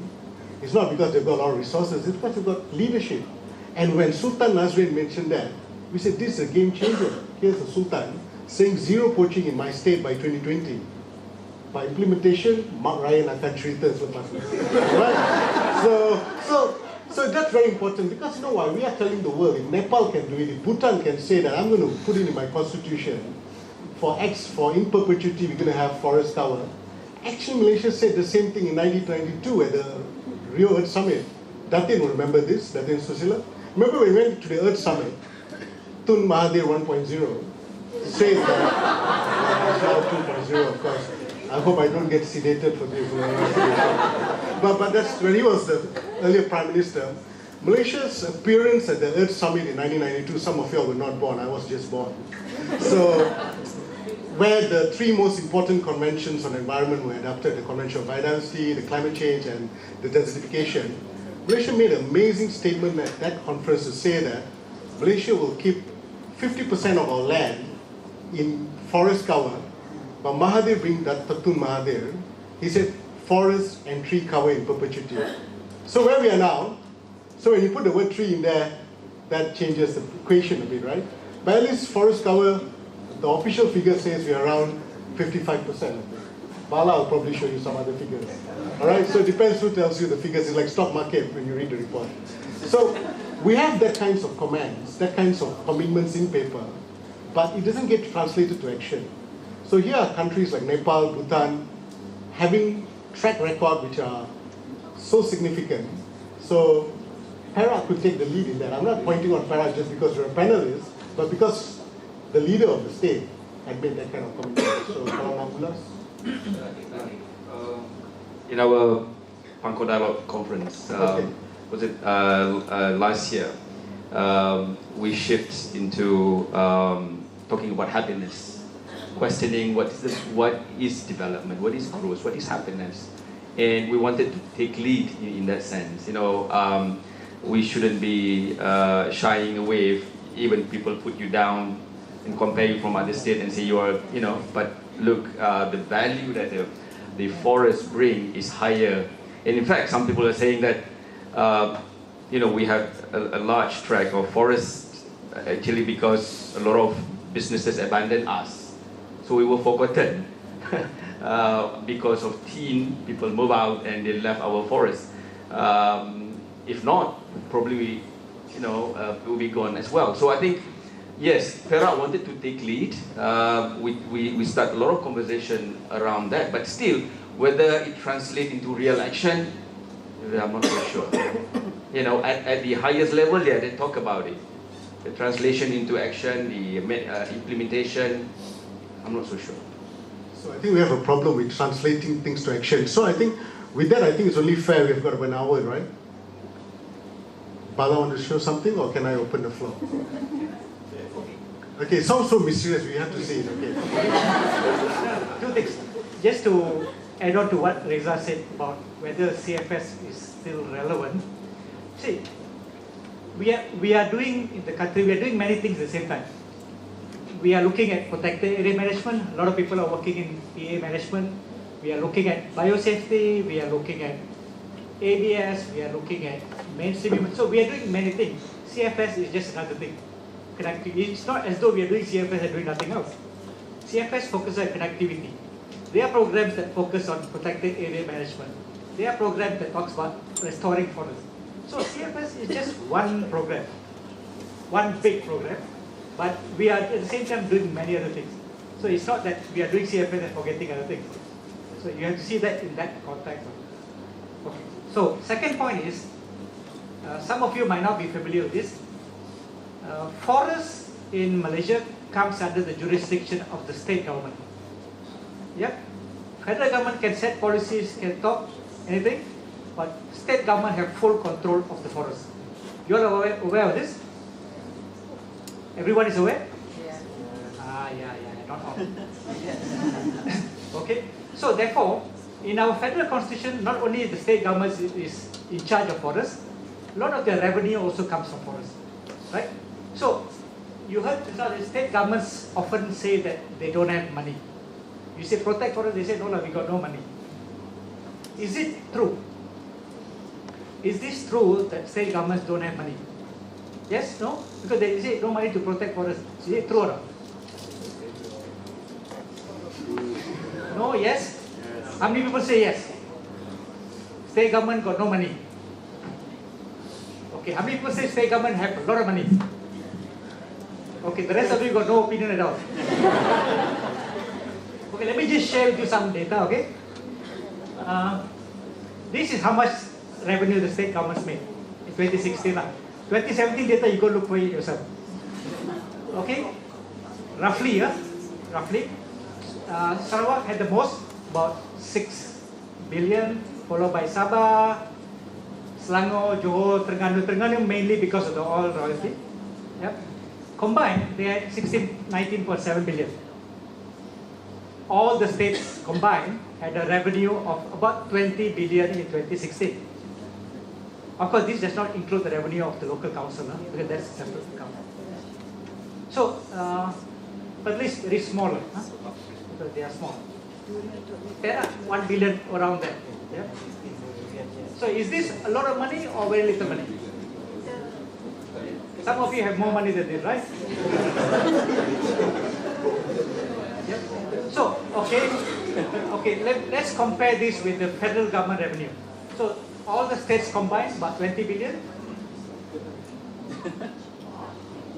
It's not because they've got a lot of resources. It's because they've got leadership. And when Sultan Nazrin mentioned that, we said, this is a game changer. Here's the Sultan saying zero poaching in my state by 2020. By implementation, Mark Ryan akan cerita selepas ni. Right? So that's very important because you know why? We are telling the world, if Nepal can do it, if Bhutan can say that I'm going to put it in my constitution, for in perpetuity we're going to have forest cover. Actually, Malaysia said the same thing in 1992 at the Rio Earth Summit. Datin will remember this, Datin Susila. Remember when we went to the Earth Summit, Tun Mahathir 1.0 said that, 2.0 of course. I hope I don't get sedated for this. But that's when he was the earlier Prime Minister. Malaysia's appearance at the Earth Summit in 1992, some of you were not born, I was just born. So, where the three most important conventions on environment were adopted, the Convention of Biodiversity, the climate change, and the desertification, Malaysia made an amazing statement at that conference to say that Malaysia will keep 50% of our land in forest cover. But Mahathir, being that Tun Mahathir, he said forest and tree cover in perpetuity. So where we are now, so when you put the word tree in there, that changes the equation a bit, right? But at least forest cover, the official figure says we are around 55%. Bala will probably show you some other figures. All right, so it depends who tells you the figures. It's like stock market when you read the report. So we have that kinds of commands, that kinds of commitments in paper, but it doesn't get translated to action. So here are countries like Nepal, Bhutan, having track record which are so significant. So Perak could take the lead in that. I'm not pointing on Perak just because you're a panelist, but because the leader of the state had made that kind of commitment. So, Kawan in our Pangkor Dialogue conference, was it last year, we shift into talking about happiness. Questioning what is development, what is growth, what is happiness, and we wanted to take lead in that sense. You know, we shouldn't be shying away if even people put you down and compare you from other states and say you are, you know. But look, the value that the forests bring is higher, and in fact, some people are saying that you know, we have a large tract of forests actually because a lot of businesses abandoned us. So we were forgotten because of people move out and they left our forest. If not, probably we, you know, will be gone as well. So I think, yes, Perak wanted to take lead. We start a lot of conversation around that, but still, whether it translates into real action, I'm not so sure. You know, at the highest level, yeah, they talk about it. The translation into action, the implementation, I'm not so sure. So I think we have a problem with translating things to action. So I think with that, I think it's only fair we've got about an hour, right? Bala, want to show something, or can I open the floor? Okay, it sounds so mysterious, we have to say it, okay. Two things. Just to add on to what Reza said about whether CFS is still relevant. See, we are doing in the country, we are doing many things at the same time. We are looking at protected area management. A lot of people are working in PA management. We are looking at biosafety. We are looking at ABS. We are looking at mainstream. So we are doing many things. CFS is just another thing. It's not as though we are doing CFS and doing nothing else. CFS focuses on connectivity. There are programs that focus on protected area management. There are programs that talks about restoring forests. So CFS is just one program, one big program. But we are at the same time doing many other things. So it's not that we are doing CFS and forgetting other things. So you have to see that in that context. Okay. So second point is, some of you might not be familiar with this. Forest in Malaysia comes under the jurisdiction of the state government. Yep. Federal government can set policies, can talk anything, but state government have full control of the forest. You are aware of this? Everyone is aware? Yeah. Yeah, not all. Okay. So therefore, in our federal constitution, not only the state government is in charge of forests, a lot of their revenue also comes from forests, right? So you heard the state governments often say that they don't have money. You say protect forest, they say no, we got no money. Is it true? Is this true that state governments don't have money? Yes, no? Because they say no money to protect forests. Is it true or not? No, yes? How many people say yes? State government got no money. Okay, how many people say state government have a lot of money? Okay, the rest of you got no opinion at all. Okay, let me just share with you some data, okay? This is how much revenue the state governments made in 2016. 2017 data, you go look for it yourself. Okay? Roughly, Sarawak had the most, about 6 billion, followed by Sabah, Selangor, Johor, Terengganu mainly because of the oil royalty. Yep. Combined, they had 19.7 billion. All the states combined had a revenue of about 20 billion in 2016. Of course, this does not include the revenue of the local council, because that's separate account. So, but at least very small, because they are small. There are 1 billion around there. Yeah? So is this a lot of money or very little money? Some of you have more money than this, right? Yep. So, okay, let's compare this with the federal government revenue. So all the states combined, about 20 billion.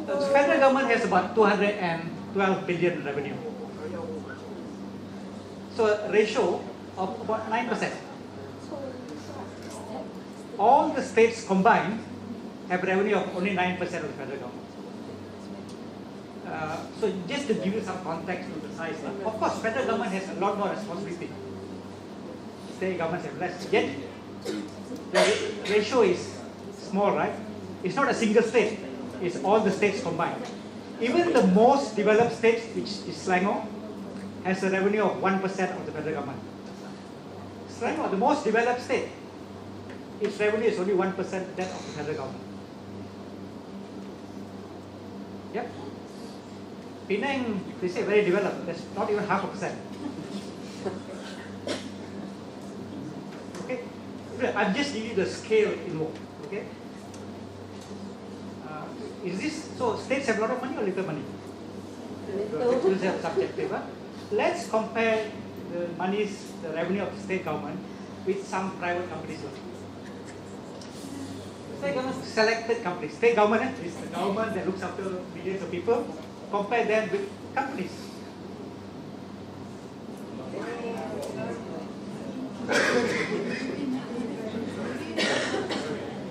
The federal government has about 212 billion revenue. So a ratio of about 9%. All the states combined have revenue of only 9% of the federal government. So just to give you some context to the size, of course federal government has a lot more responsibility. State governments have less. Yet the ratio is small, right? It's not a single state, it's all the states combined. Even the most developed states, which is Selangor, has a revenue of 1% of the federal government. Selangor, the most developed state, its revenue is only 1% that of the federal government. Yep. Penang, they say very developed, that's not even 0.5%. Okay? I'm just giving you the scale involved. Okay? Is this, so states have a lot of money or little money? Little. This is subjective. Huh? Let's compare the monies, the revenue of the state government with some private companies. State government selected companies. State government is the government that looks after millions of people. Compare them with companies.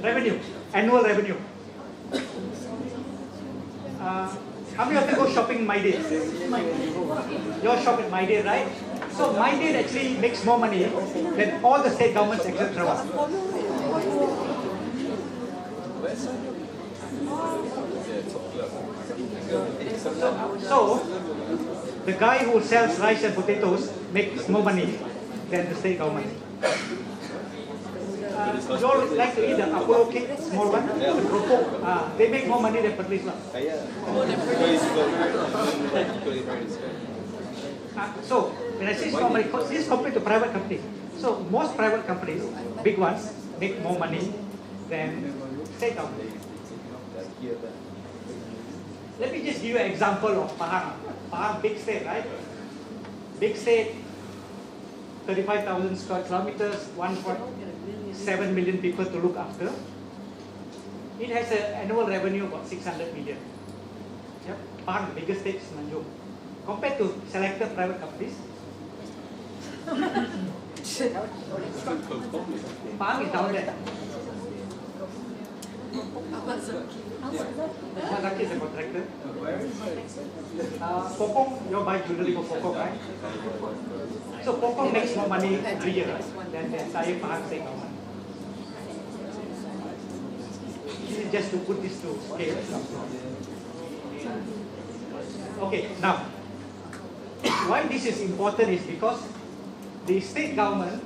Revenue, annual revenue. How many of you go shopping in My Day? You're shopping My Day, right? So My Day actually makes more money than all the state governments except Sarawak. So the guy who sells rice and potatoes makes more money than the state government. You all like to eat the Apollo cake, small one? The Keropok. They make more money than Perlis one. So when I say small money, this is compared to private companies. So most private companies, big ones, make more money than state government. Let me just give you an example of Pahang. Pahang, big state, right? Big state, 35,000 square kilometers, 1.7 million people to look after. It has an annual revenue of about 600 million. Yep. Pahang, the biggest state, Semenanjung. Compared to selected private companies, Pang is down there. Lucky is a contractor. Pokong, you buy jewelry for Pokong, right? So Pokong makes more money every year than the entire Pahang state government. This is just to put this to scale. Okay, now, why this is important is because the state government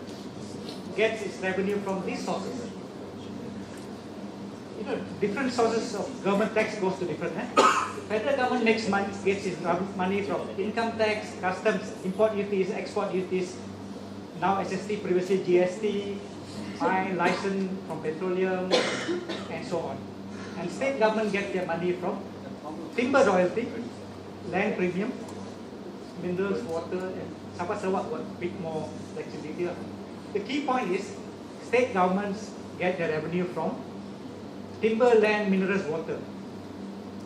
gets its revenue from these sources. You know, different sources of government tax goes to different. Federal government makes money, gets its money from income tax, customs, import duties, export duties, now SST, previously GST, fine, license from petroleum, and so on. And state government get their money from timber royalty, land premium, minerals, water, and Sabah Sarawak got a bit more flexibility. The key point is state governments get their revenue from timber, land, minerals, water,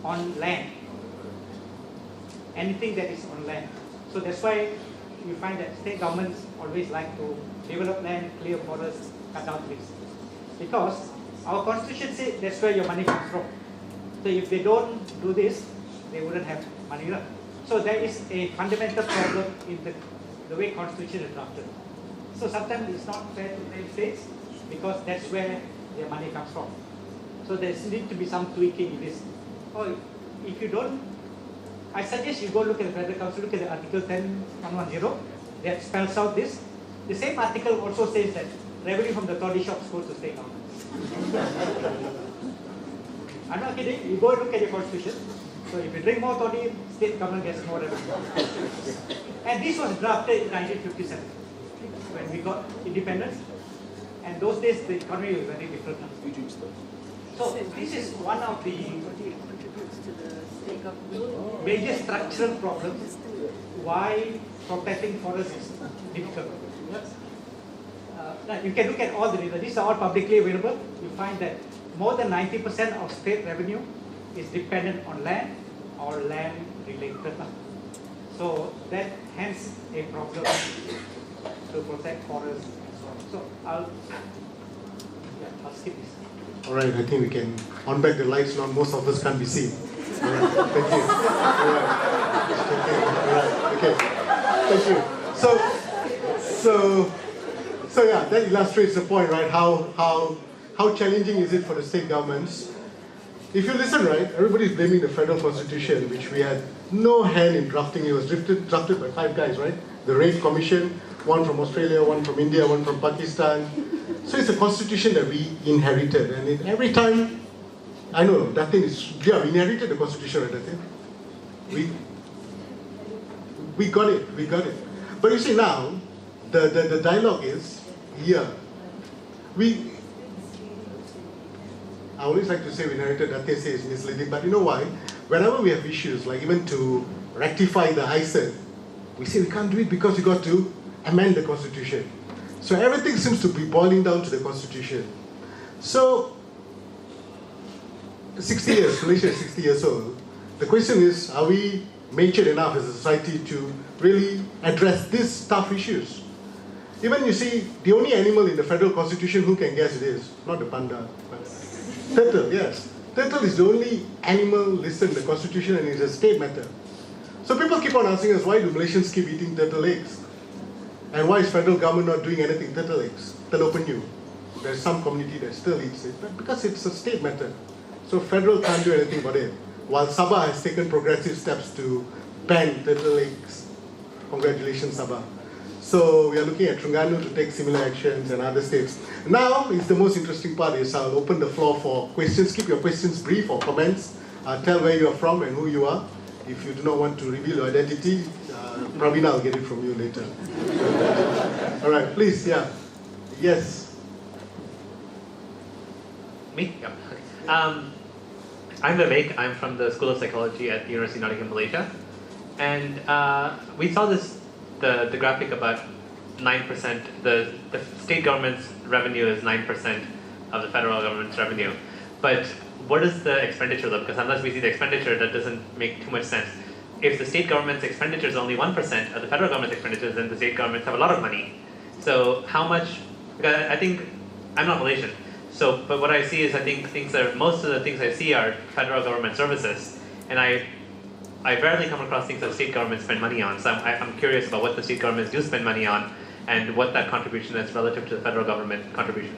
on land. Anything that is on land. So that's why you find that state governments always like to develop land, clear forests, cut down trees. Because our constitution says that's where your money comes from. So if they don't do this, they wouldn't have money left. So there is a fundamental problem in the way constitution is drafted. So sometimes it's not fair to blame states because that's where their money comes from. So there needs to be some tweaking in this. Or if you don't, I suggest you go look at the Federal Council, look at the Article 10.110 that spells out this. The same article also says that revenue from the toddy shops goes to state government. I'm not kidding, you go and look at your constitution. So if you drink more toddy, state government gets more revenue. And this was drafted in 1957 when we got independence. And those days the economy was very different. So this is one of the major structural problems why protecting forests is difficult. You can look at all the data. These are all publicly available. You find that more than 90% of state revenue is dependent on land or land related. So that hence a problem to protect forests and so on. So I'll skip this. All right, I think we can on back the lights now. Most of us can't be seen. All right, thank you. All right, okay. Thank you. So yeah, that illustrates the point, right? How challenging is it for the state governments? If you listen, right, everybody's blaming the federal constitution, which we had no hand in drafting. It was drafted by 5 guys, right? The Raid Commission, one from Australia, one from India, one from Pakistan. So it's a constitution that we inherited, and every time, I know that thing is, yeah, we inherited the constitution, right? That thing. We got it. But you see now, the dialogue is here. I always like to say we inherited, that they say is misleading, but you know why? Whenever we have issues, like even to rectify the ISET, we say we can't do it because we got to amend the constitution. So everything seems to be boiling down to the constitution. So 60 years, Malaysia is 60 years old. The question is, are we matured enough as a society to really address these tough issues? Even you see, the only animal in the federal constitution, who can guess it is? Not the panda, but turtle, yes. Turtle is the only animal listed in the constitution and it's a state matter. So people keep on asking us, why do Malaysians keep eating turtle eggs? And why is federal government not doing anything? Turtle eggs, Telur Penyu. There's some community that still eats it, but because it's a state matter. So federal can't do anything about it. While Sabah has taken progressive steps to ban turtle eggs. Congratulations, Sabah. So we are looking at Terengganu to take similar actions and other states. Now is the most interesting part is I'll open the floor for questions. Keep your questions brief or comments. Tell where you are from and who you are. If you do not want to reveal your identity, Pravina will get it from you later. All right, please, yeah. Yes. Me? Yeah. I'm Vivek. I'm from the School of Psychology at the University of Nottingham, Malaysia. And we saw the graphic about 9%. The state government's revenue is 9% of the federal government's revenue. But what is the expenditure though? Because unless we see the expenditure, that doesn't make too much sense. If the state government's expenditure is only 1% of the federal government's expenditures, then the state governments have a lot of money. So how much? Because I think I'm not Malaysian. So, but what I see is I think most of the things I see are federal government services, and I rarely come across things that state governments spend money on. So I'm curious about what the state governments do spend money on, and what that contribution is relative to the federal government contribution.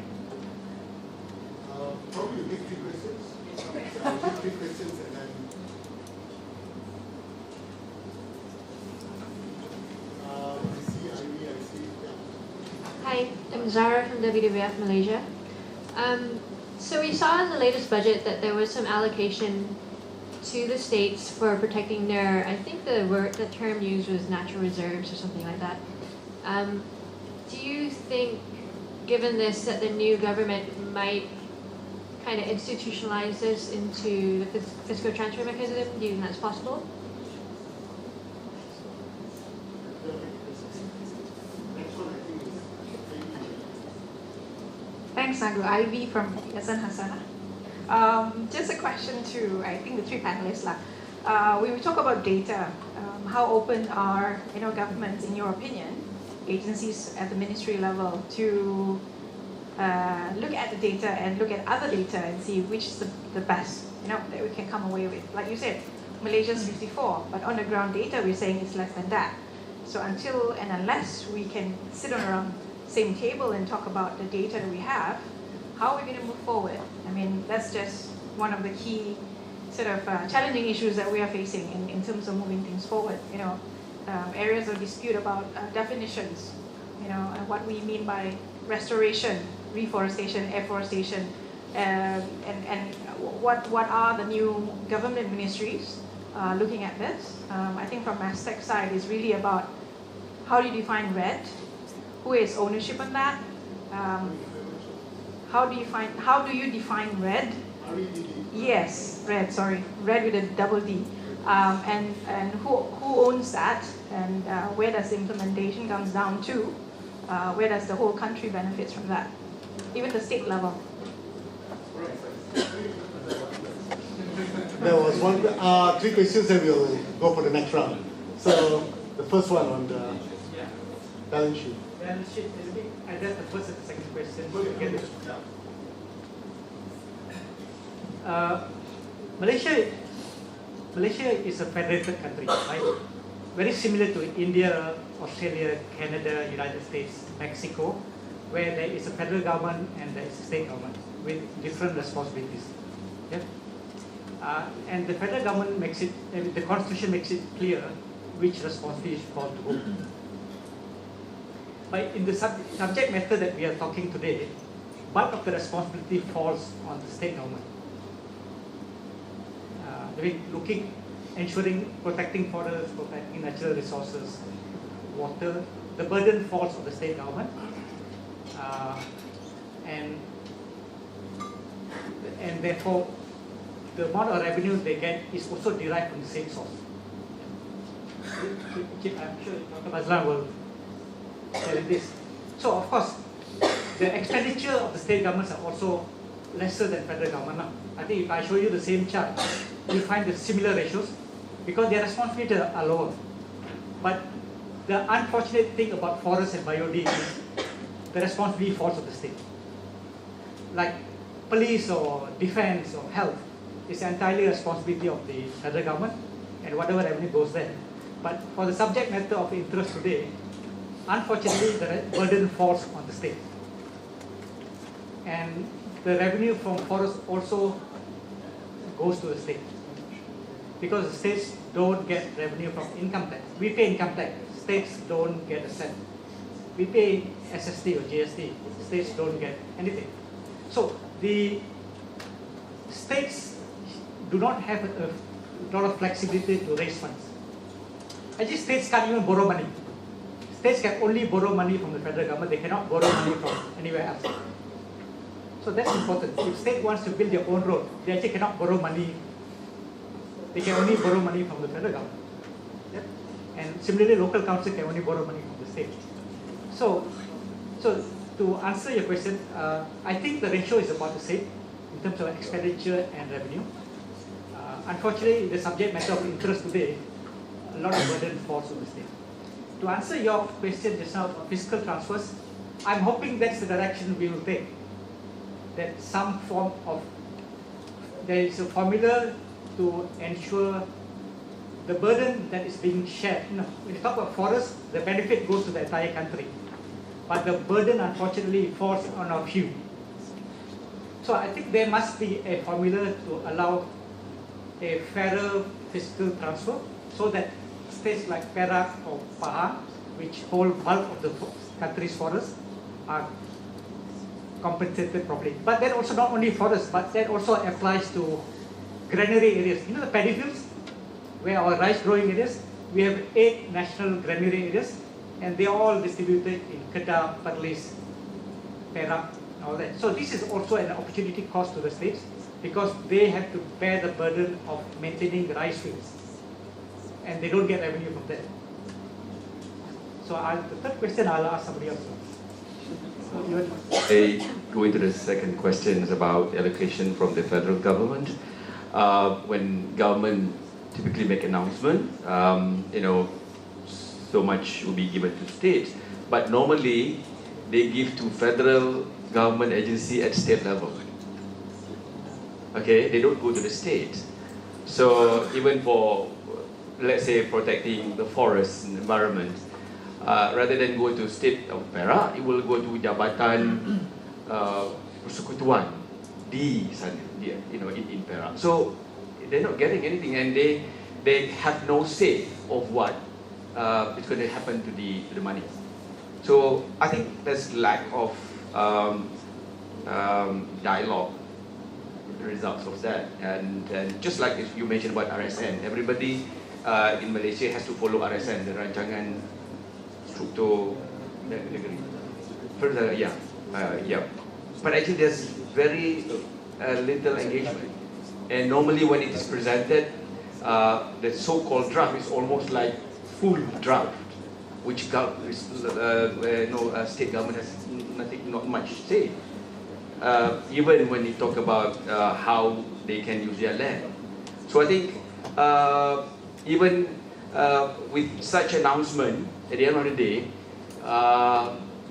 Probably the big three questions. Big three questions and then. I see Ivy, I see. Yeah. Hi, I'm Zara from WWF Malaysia. So we saw in the latest budget that there was some allocation to the states for protecting their, I think the term used was natural reserves or something like that. Do you think, given this, that the new government might kind of institutionalize this into the fiscal transfer mechanism? Do you think that's possible? Thanks, Nagu. Ivy from Yayasan Hasanah. Just a question to, I think, the three panelists. When we talk about data, how open are governments, in your opinion, agencies at the ministry level, to look at the data and look at other data and see which is the best that we can come away with? Like you said, Malaysia's 54, but on the ground data we're saying it's less than that. So until and unless we can sit on around same table and talk about the data that we have, how are we going to move forward? I mean, that's just one of the key sort of challenging issues that we are facing in terms of moving things forward. Areas of dispute about definitions, and what we mean by restoration, reforestation, afforestation, and what are the new government ministries looking at this. I think from Mastech side is really about how do you define RED, who has ownership on that, how do you define RED? Yes, RED, sorry, RED with a double D. And who owns that, and where does the implementation comes down to, where does the whole country benefits from that, even the state level. There was three questions that we'll go for the next round. So the first one on the balance sheet. Balance sheet, I address the first and the second question together. Malaysia is a federated country, right? Very similar to India, Australia, Canada, United States, Mexico, where there is a federal government and there is a state government with different responsibilities. Yeah? And the federal government makes it, the constitution makes it clear which responsibility falls to whom. But in the subject matter that we are talking today, bulk of the responsibility falls on the state government. Ensuring, protecting forests, protecting natural resources, water, the burden falls on the state government. And therefore, the amount of revenue they get is also derived from the same source. I'm sure Dr. Mazlan will tell you this. So, of course, the expenditure of the state governments are also lesser than federal government. I think if I show you the same chart, you'll find the similar ratios because their responsibilities are lower. But the unfortunate thing about forests and biodiversity is the responsibility falls on the state. Like police or defense or health is entirely responsibility of the federal government and whatever revenue goes there. But for the subject matter of interest today, unfortunately the burden falls on the state. And the revenue from forests also goes to the state. Because the states don't get revenue from income tax. We pay income tax, states don't get a cent. We pay SST or GST, states don't get anything. So the states do not have a lot of flexibility to raise funds. Actually, states can't even borrow money. States can only borrow money from the federal government, they cannot borrow money from anywhere else. So that's important. If state wants to build their own road, they actually cannot borrow money. They can only borrow money from the federal government. Yeah? And similarly, local council can only borrow money from the state. So to answer your question, I think the ratio is about the same in terms of expenditure and revenue. Unfortunately, the subject matter of interest today, a lot of burden falls on the state. to answer your question just now about fiscal transfers, I'm hoping that's the direction we will take. That some form of, there is a formula to ensure the burden that is being shared. You know, when you talk about forests, the benefit goes to the entire country, but the burden unfortunately falls on a few. So I think there must be a formula to allow a fairer fiscal transfer so that states like Perak or Pahang, which hold bulk of the country's forests, are compensated properly. But that also not only forests, but that also applies to granary areas. You know the paddy fields, where our rice growing areas, we have 8 national granary areas, and they are all distributed in Kedah, Perlis, Perak, and all that. So this is also an opportunity cost to the states, because they have to bear the burden of maintaining the rice fields, and they don't get revenue from that. So the third question I'll ask somebody else. I go into the second question is about allocation from the federal government. When government typically make announcement, you know, so much will be given to states, but normally they give to federal government agency at state level. Okay, they don't go to the state. So even for, let's say, protecting the forest and environment, rather than go to state of Perak, it will go to Jabatan Persekutuan di sana, you know, in Perak. So they're not getting anything, and they have no say of what is going to happen to the money. So I think there's lack of dialogue with the results of that, and just like if you mentioned about RSN, everybody in Malaysia has to follow RSN, the Rancangan Struktur Negeri. Further, yeah. But actually, there's very little engagement, and normally when it is presented, the so-called draft is almost like full draft, which state government has not much say. Even when you talk about how they can use their land. So I think even with such announcement, at the end of the day,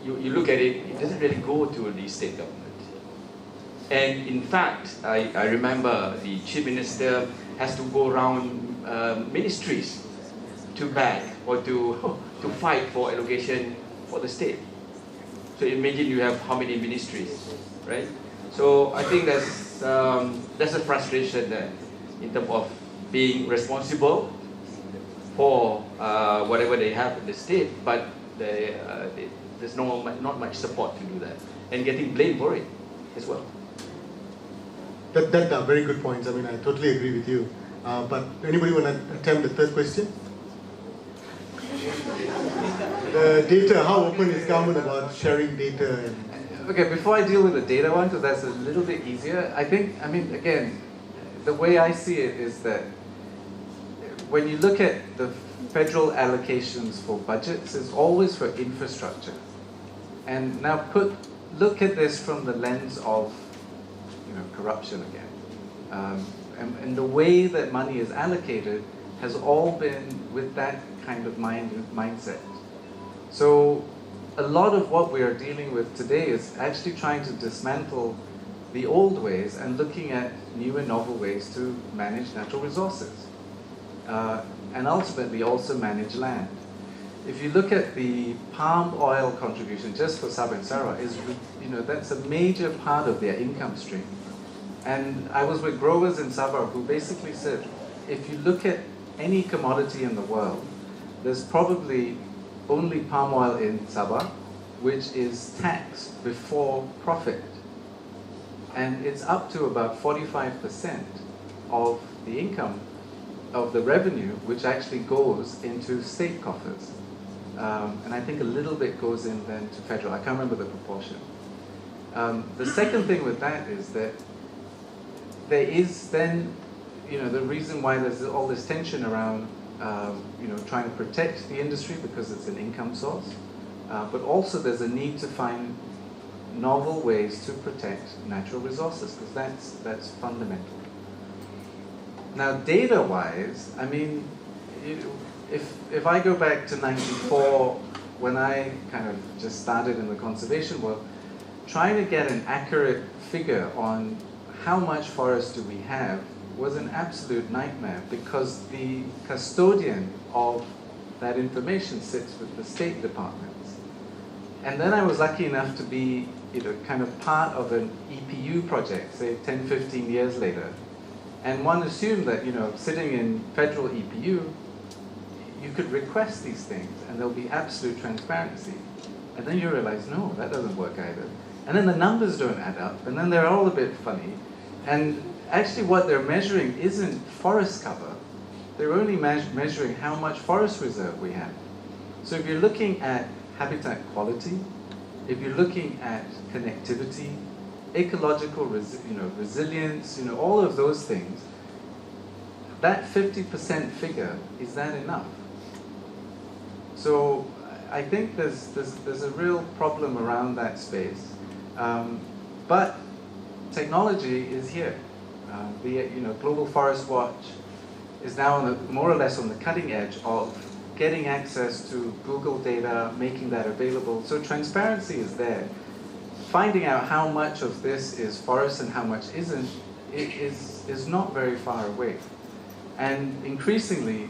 you look at it, it doesn't really go to the state government. And in fact, I remember the chief minister has to go around ministries to beg or to fight for allocation for the state. So imagine you have how many ministries, right? So I think there's a frustration there in terms of being responsible for whatever they have in the state, but there's not much support to do that, and getting blamed for it as well. That are very good points. I mean, I totally agree with you. But anybody want to attempt the third question? The data, how open is government about sharing data? Okay, before I deal with the data one, because that's a little bit easier, I mean, again, the way I see it is that when you look at the federal allocations for budgets, it's always for infrastructure. And now look at this from the lens of, corruption again. And the way that money is allocated has all been with that kind of mindset. So a lot of what we are dealing with today is actually trying to dismantle the old ways and looking at new and novel ways to manage natural resources. And ultimately also manage land. If you look at the palm oil contribution just for Sabah and Sarawak, that's a major part of their income stream. And I was with growers in Sabah who basically said, if you look at any commodity in the world, there's probably only palm oil in Sabah, which is taxed before profit. And it's up to about 45% of the income, of the revenue, which actually goes into state coffers. And I think a little bit goes in then to federal. I can't remember the proportion. The second thing with that is that there is then, the reason why there's all this tension around, trying to protect the industry because it's an income source, but also there's a need to find novel ways to protect natural resources, because that's fundamental. Now, data-wise, I mean, if I go back to 94, when I kind of just started in the conservation world, trying to get an accurate figure on how much forest do we have was an absolute nightmare, because the custodian of that information sits with the state departments. And then I was lucky enough to be, kind of part of an EPU project, say 10, 15 years later. And one assumed that, sitting in federal EPU, you could request these things and there'll be absolute transparency. And then you realize, no, that doesn't work either. And then the numbers don't add up, and then they're all a bit funny. And actually what they're measuring isn't forest cover. They're only measuring how much forest reserve we have. So if you're looking at habitat quality, if you're looking at connectivity, ecological resilience, all of those things, that 50% figure, is that enough? So I think there's a real problem around that space. But technology is here. Global Forest Watch is now more or less on the cutting edge of getting access to Google data, making that available. So transparency is there. Finding out how much of this is forest and how much isn't is not very far away. And increasingly,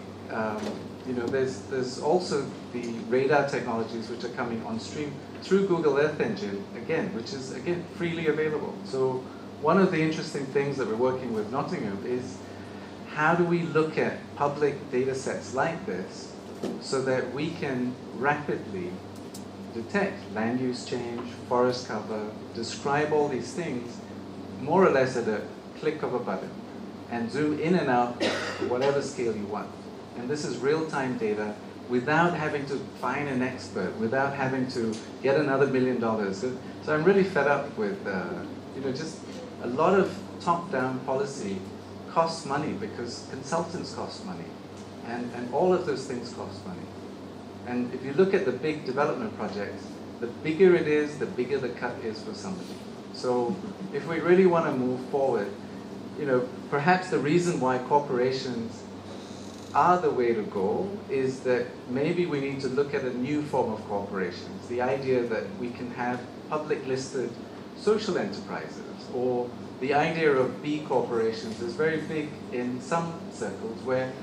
there's also the radar technologies which are coming on stream through Google Earth Engine, again, which is, again, freely available. So one of the interesting things that we're working with Nottingham is how do we look at public data sets like this so that we can rapidly detect land use change, forest cover, describe all these things more or less at a click of a button, and zoom in and out whatever scale you want. And this is real-time data without having to find an expert, without having to get another $1 million. So I'm really fed up with, just a lot of top-down policy costs money because consultants cost money. And all of those things cost money. And if you look at the big development projects, the bigger it is, the bigger the cut is for somebody. So if we really want to move forward, perhaps the reason why corporations are the way to go is that maybe we need to look at a new form of corporations. The idea that we can have public listed social enterprises, or the idea of B corporations is very big in some circles where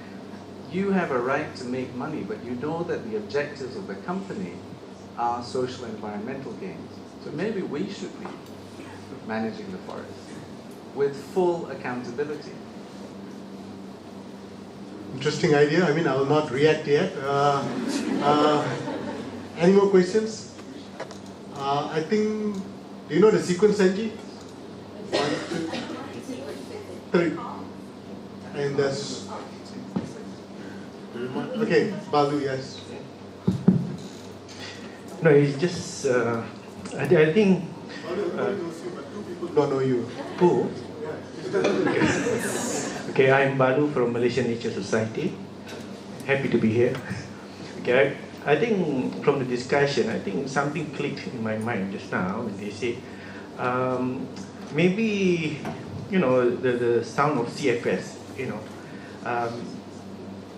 you have a right to make money, but you know that the objectives of the company are social and environmental gains. So maybe we should be managing the forest with full accountability. Interesting idea. I mean, I will not react yet. Any more questions? I think, do you know the sequence, Sanji? 1, 2, 3. And that's... Okay, Balu, yes. No, it's just, I think... Balu, knows you, but 2 people don't know you. Who? Okay, I'm Balu from Malaysian Nature Society. Happy to be here. Okay, I think from the discussion, I think something clicked in my mind just now when they said, maybe, the sound of CFS,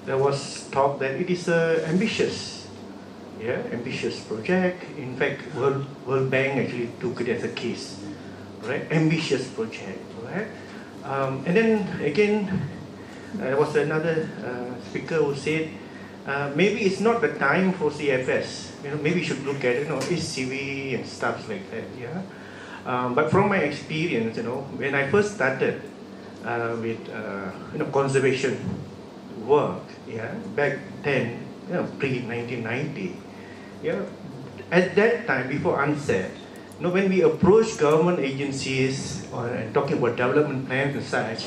there was talk that it is ambitious project. In fact, World Bank actually took it as a case, right? Ambitious project, right? And then again, there was another speaker who said, maybe it's not the time for CFS. Maybe you should look at SCV and stuff like that. Yeah. But from my experience, when I first started with conservation work, back then, pre-1990, at that time before UNCED, when we approach government agencies and talking about development plans and such,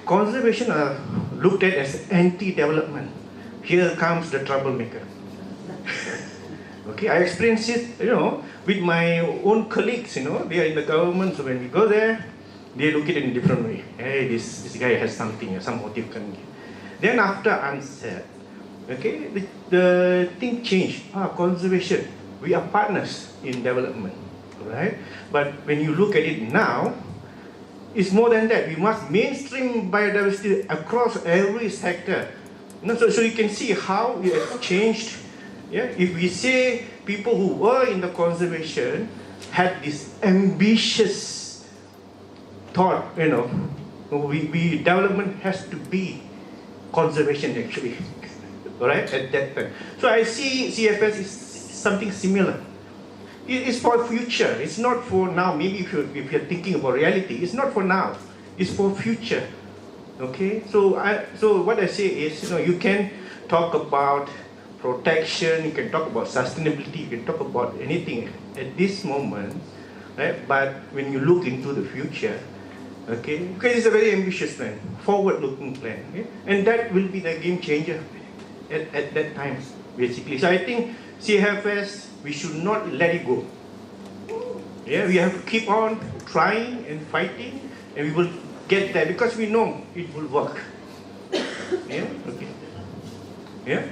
conservation are looked at as anti-development. Here comes the troublemaker. Okay, I experienced it, with my own colleagues, they are in the government, so when we go there, they look at it in a different way. Hey, this guy has something, some motive coming. Then after UNCED, okay, the thing changed. Conservation, we are partners in development, right? But when you look at it now, it's more than that. We must mainstream biodiversity across every sector. No, so you can see how it has changed. Yeah, if we say people who were in the conservation had this ambitious thought, we development has to be conservation actually, right? At that time. So I see CFS is something similar. It's for future. It's not for now. Maybe if you're thinking about reality, it's not for now. It's for future. Okay. So what I say is, you can talk about protection. You can talk about sustainability. You can talk about anything at this moment, right? But when you look into the future, okay, because it's a very ambitious plan, forward-looking plan, okay? And that will be the game changer at that time, basically. So I think CFS, we should not let it go. Yeah, we have to keep on trying and fighting, and we will get there because we know it will work. Yeah, okay. Yeah.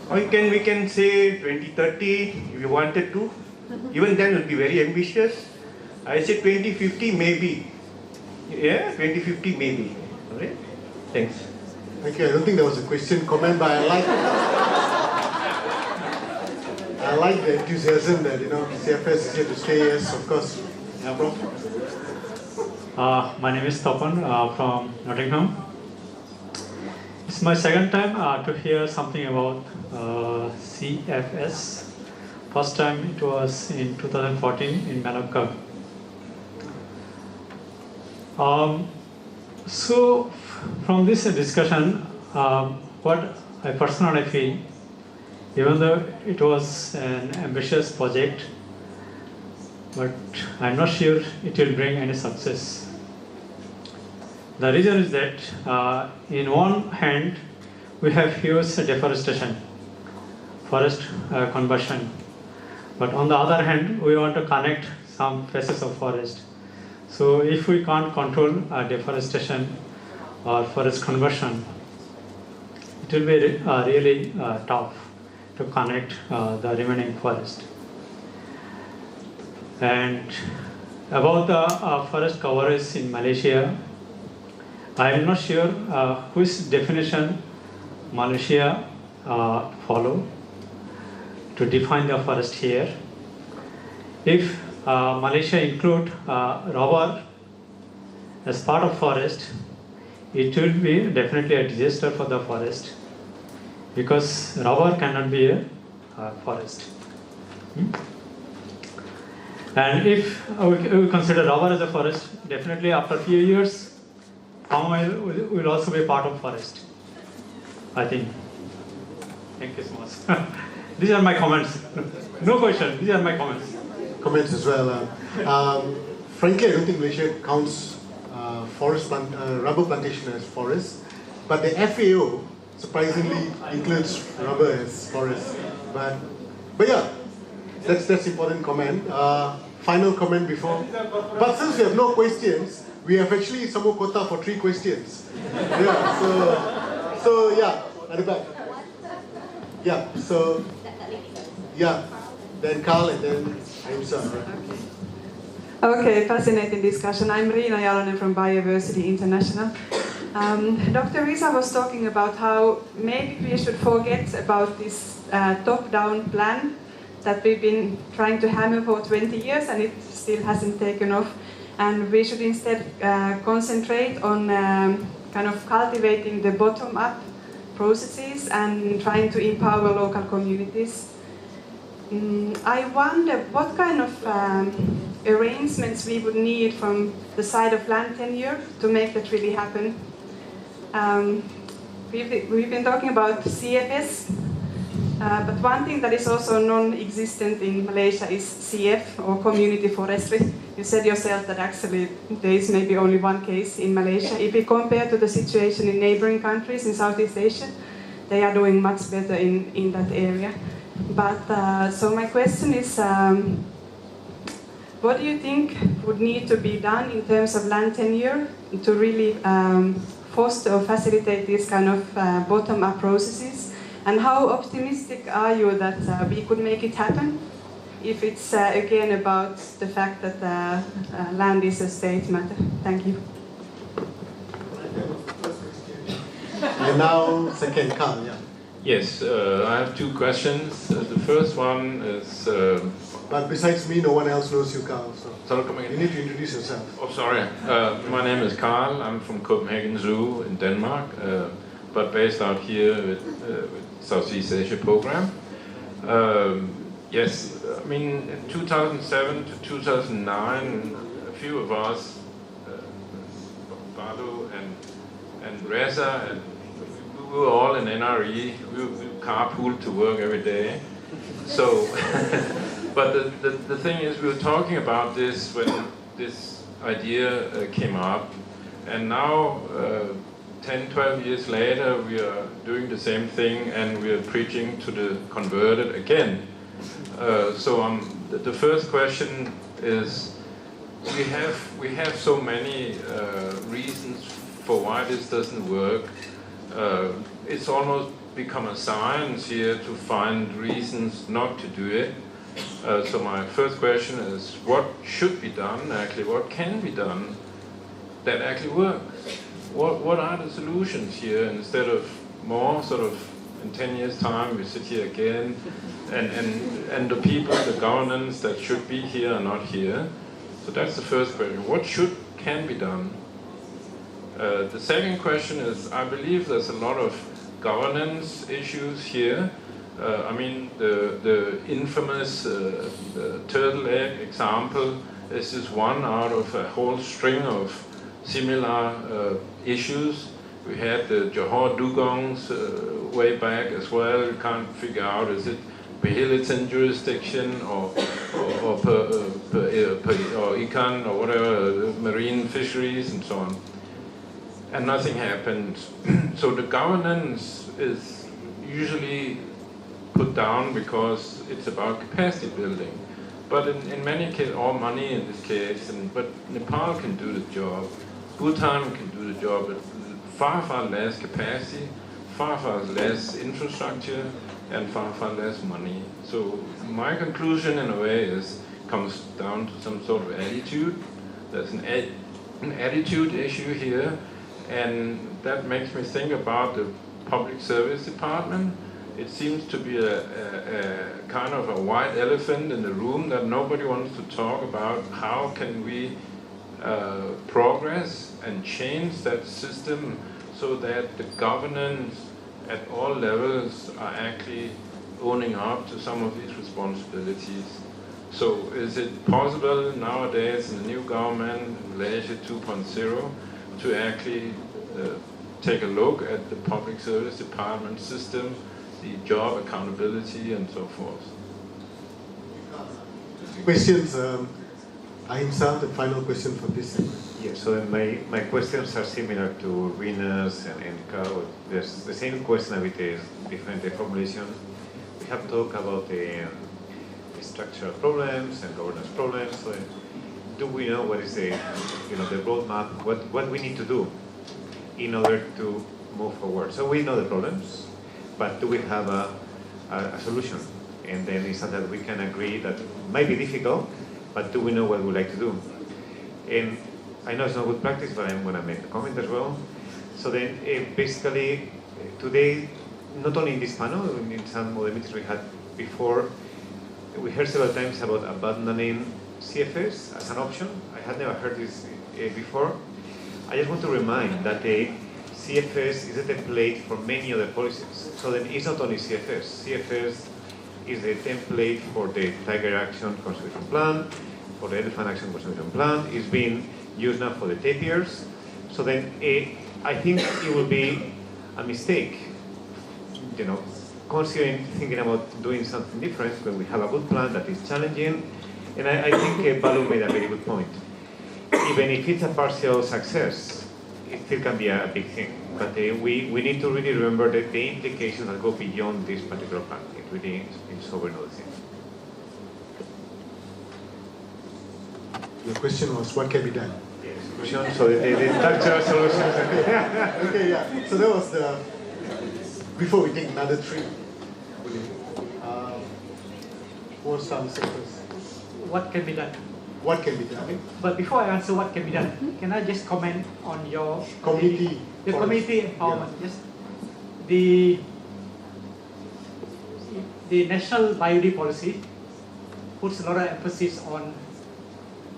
Or we can say 2030 if you wanted to. Even then it will be very ambitious. I say 2050 maybe. Yeah, 2050 maybe. All right. Thanks. Thank you. I don't think that was a question, comment, but I like the enthusiasm that CFS is here to stay. Yes, of course. Yeah, bro. My name is Tapan from Nottingham. It's my second time to hear something about CFS. First time it was in 2014 in Malacca. So from this discussion, what I personally feel, even though it was an ambitious project, but I'm not sure it will bring any success. The reason is that in one hand, we have huge deforestation, forest conversion. But on the other hand, we want to connect some phases of forest. So if we can't control deforestation or forest conversion, it will be really tough to connect the remaining forest. And about the forest coverage in Malaysia, I am not sure which definition Malaysia follow to define the forest here. If Malaysia include rubber as part of forest, it will be definitely a disaster for the forest because rubber cannot be a forest. And if we consider rubber as a forest, definitely after a few years, palm oil will also be part of forest, I think. Thank you so much. These are my comments. No question, these are my comments. Comments as well. Frankly, I don't think Malaysia counts rubber plantation as forest, but the FAO surprisingly includes rubber as forest. But yeah, that's important comment. Final comment before. But since we have no questions, we have actually some more quota for 3 questions. Yeah, so yeah, at the back. Yeah, so yeah, then Carl and then Aimsa. Okay, fascinating discussion. I'm Riina Jalonen from Biodiversity International. Dr. Risa was talking about how maybe we should forget about this top-down plan that we've been trying to hammer for 20 years and it still hasn't taken off. And we should instead concentrate on kind of cultivating the bottom-up processes and trying to empower local communities. I wonder what kind of arrangements we would need from the side of land tenure to make that really happen. We've been talking about CFS, but one thing that is also non-existent in Malaysia is CF, or community forestry. You said yourself that actually there is maybe only one case in Malaysia. If we compare to the situation in neighboring countries in Southeast Asia, they are doing much better in that area. But so my question is, what do you think would need to be done in terms of land tenure to really foster or facilitate these kind of bottom-up processes? And how optimistic are you that we could make it happen? If it's again about the fact that land is a state matter. Thank you. And now second, Carl, yeah. Yes, I have two questions. The first one is... but besides me, no one else knows you, Carl, so sorry, come again? you need to introduce yourself. Oh, sorry. My name is Carl. I'm from Copenhagen Zoo in Denmark, but based out here with Southeast Asia program. Yes, I mean, in 2007 to 2009, a few of us, Balu and Reza, and we were all in NRE. We carpooled to work every day. So, but the thing is, we were talking about this when this idea came up, and now 10, 12 years later, we are doing the same thing, and we are preaching to the converted again. So the first question is, we have so many reasons for why this doesn't work. It's almost become a science here to find reasons not to do it. So my first question is, what should be done actually? What can be done that actually works? What are the solutions here, instead of more sort of in 10 years time we sit here again and the people, the governance that should be here are not here? So that's the first question. What can be done? The second question is, I believe there's a lot of governance issues here. I mean, the infamous turtle egg example is just one out of a whole string of similar issues. We had the Johor Dugongs way back as well. You can't figure out, is it Behilitan jurisdiction or Ikan or whatever, marine fisheries and so on. And nothing happened. So the governance is usually put down because it's about capacity building. But in many cases, or money in this case, but Nepal can do the job, Bhutan can do the job, but far, far less capacity, far, far less infrastructure, and far, far less money. So my conclusion in a way comes down to some sort of attitude. There's an attitude issue here, and that makes me think about the public service department. It seems to be a kind of a white elephant in the room that nobody wants to talk about. How can we progress and change that system so that the governance at all levels are actually owning up to some of these responsibilities? So is it possible nowadays in the new government, Malaysia 2.0, to actually take a look at the public service department system, the job accountability and so forth? Questions, Ahimsa, the final question for this segment. Yes, so my questions are similar to Rina's and Carl. There's the same question with a different formulation. We have talked about the structural problems and governance problems. So do we know what is the roadmap? What we need to do in order to move forward? So we know the problems, but do we have a solution? And then it's something that we can agree that might be difficult, but do we know what we'd like to do? And I know it's not good practice, but I'm going to make a comment as well. So then, basically, today, not only in this panel, in some other meetings we had before, we heard several times about abandoning CFS as an option. I had never heard this before. I just want to remind that the CFS is a template for many other policies. So then it's not only CFS. CFS is the template for the Tiger Action Conservation Plan, for the Elephant Action Conservation Plan. It's being used now for the tapirs. So then I think it will be a mistake, considering thinking about doing something different when we have a good plan that is challenging. And I think Balu made a very good point. Even if it's a partial success, it still can be a big thing. But we need to really remember that the implications that go beyond this particular plan. It really is over another thing. Your question was, what can be done? Yes, so the structural solutions. Okay, yeah. So that was the, before we take another three, who wants to answer first? What can be done? What can be done? But before I answer what can be done, can I just comment on your community? The community empowerment. Yeah. Just the National Biodiversity Policy puts a lot of emphasis on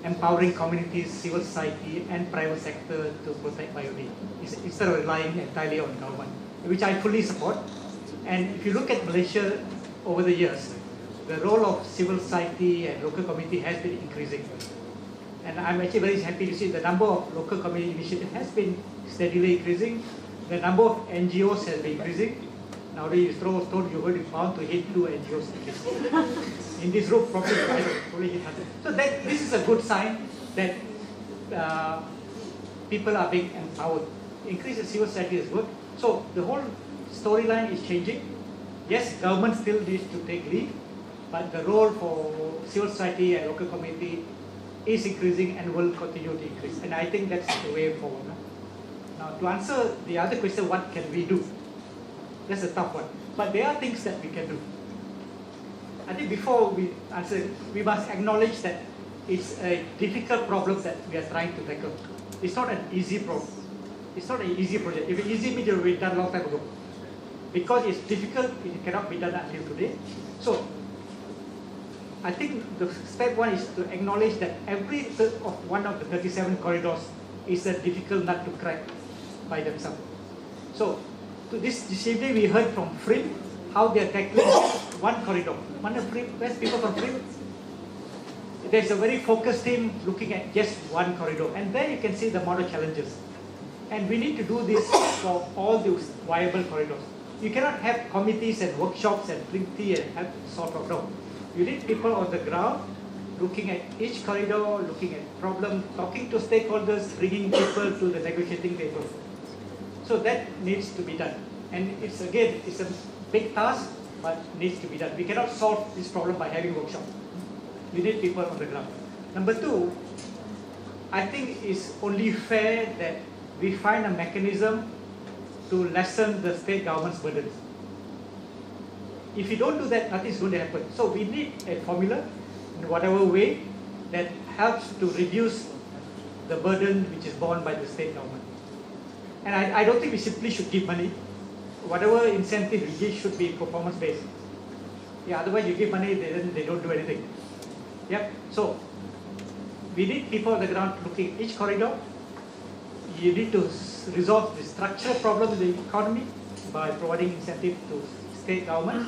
empowering communities, civil society, and private sector to protect biodiversity instead of relying entirely on government, which I fully support. And if you look at Malaysia over the years, the role of civil society and local community has been increasing. And I'm actually very happy to see the number of local community initiatives has been steadily increasing. The number of NGOs has been increasing. Nowadays, you throw a stone, you're going to be bound to hit 2 NGOs at least. In this room, probably hit 100. So this is a good sign that people are being empowered. Increase in civil society is good. So the whole storyline is changing. Yes, government still needs to take lead, but the role for civil society and local community is increasing and will continue to increase. And I think that's the way forward. Now, to answer the other question, what can we do? That's a tough one. But there are things that we can do. I think before we answer, we must acknowledge that it's a difficult problem that we are trying to tackle. It's not an easy problem. It's not an easy project. If it's easy, it would have been done a long time ago. Because it's difficult, it cannot be done until today. So, I think the step one is to acknowledge that every one of the 37 corridors is a difficult nut to crack by themselves. So, this evening we heard from FRIM how they are tackling one corridor. Where's people from FRIM? There's a very focused team looking at just one corridor, and there you can see the amount of challenges. And we need to do this for all those viable corridors. You cannot have committees and workshops and drink tea and have sort of no. You need people on the ground looking at each corridor, looking at problems, talking to stakeholders, bringing people to the negotiating table. So that needs to be done. And it's a big task, but needs to be done. We cannot solve this problem by having workshops. We need people on the ground. Number two, I think it's only fair that we find a mechanism to lessen the state government's burdens. If you don't do that, nothing is going to happen. So we need a formula in whatever way that helps to reduce the burden which is borne by the state government. And I don't think we simply should give money. Whatever incentive we give should be performance-based. Yeah, otherwise you give money, they don't do anything. Yep. So we need people on the ground looking at each corridor. You need to resolve the structural problem in the economy by providing incentive to state government.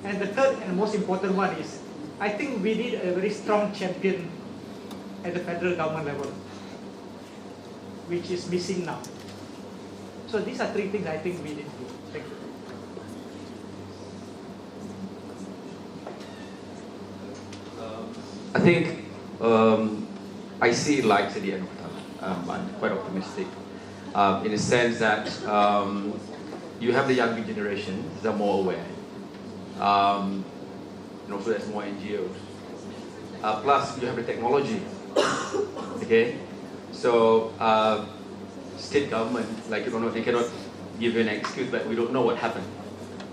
And the third and most important one is, I think we need a very strong champion at the federal government level, which is missing now. So these are 3 things I think we need to do. Thank you. I think I see light at the end of the tunnel. I'm quite optimistic in the sense that you have the younger generation that are more aware, and also there's more NGOs. Plus, you have the technology. Okay, so state government, like they cannot give you an excuse, but we don't know what happened.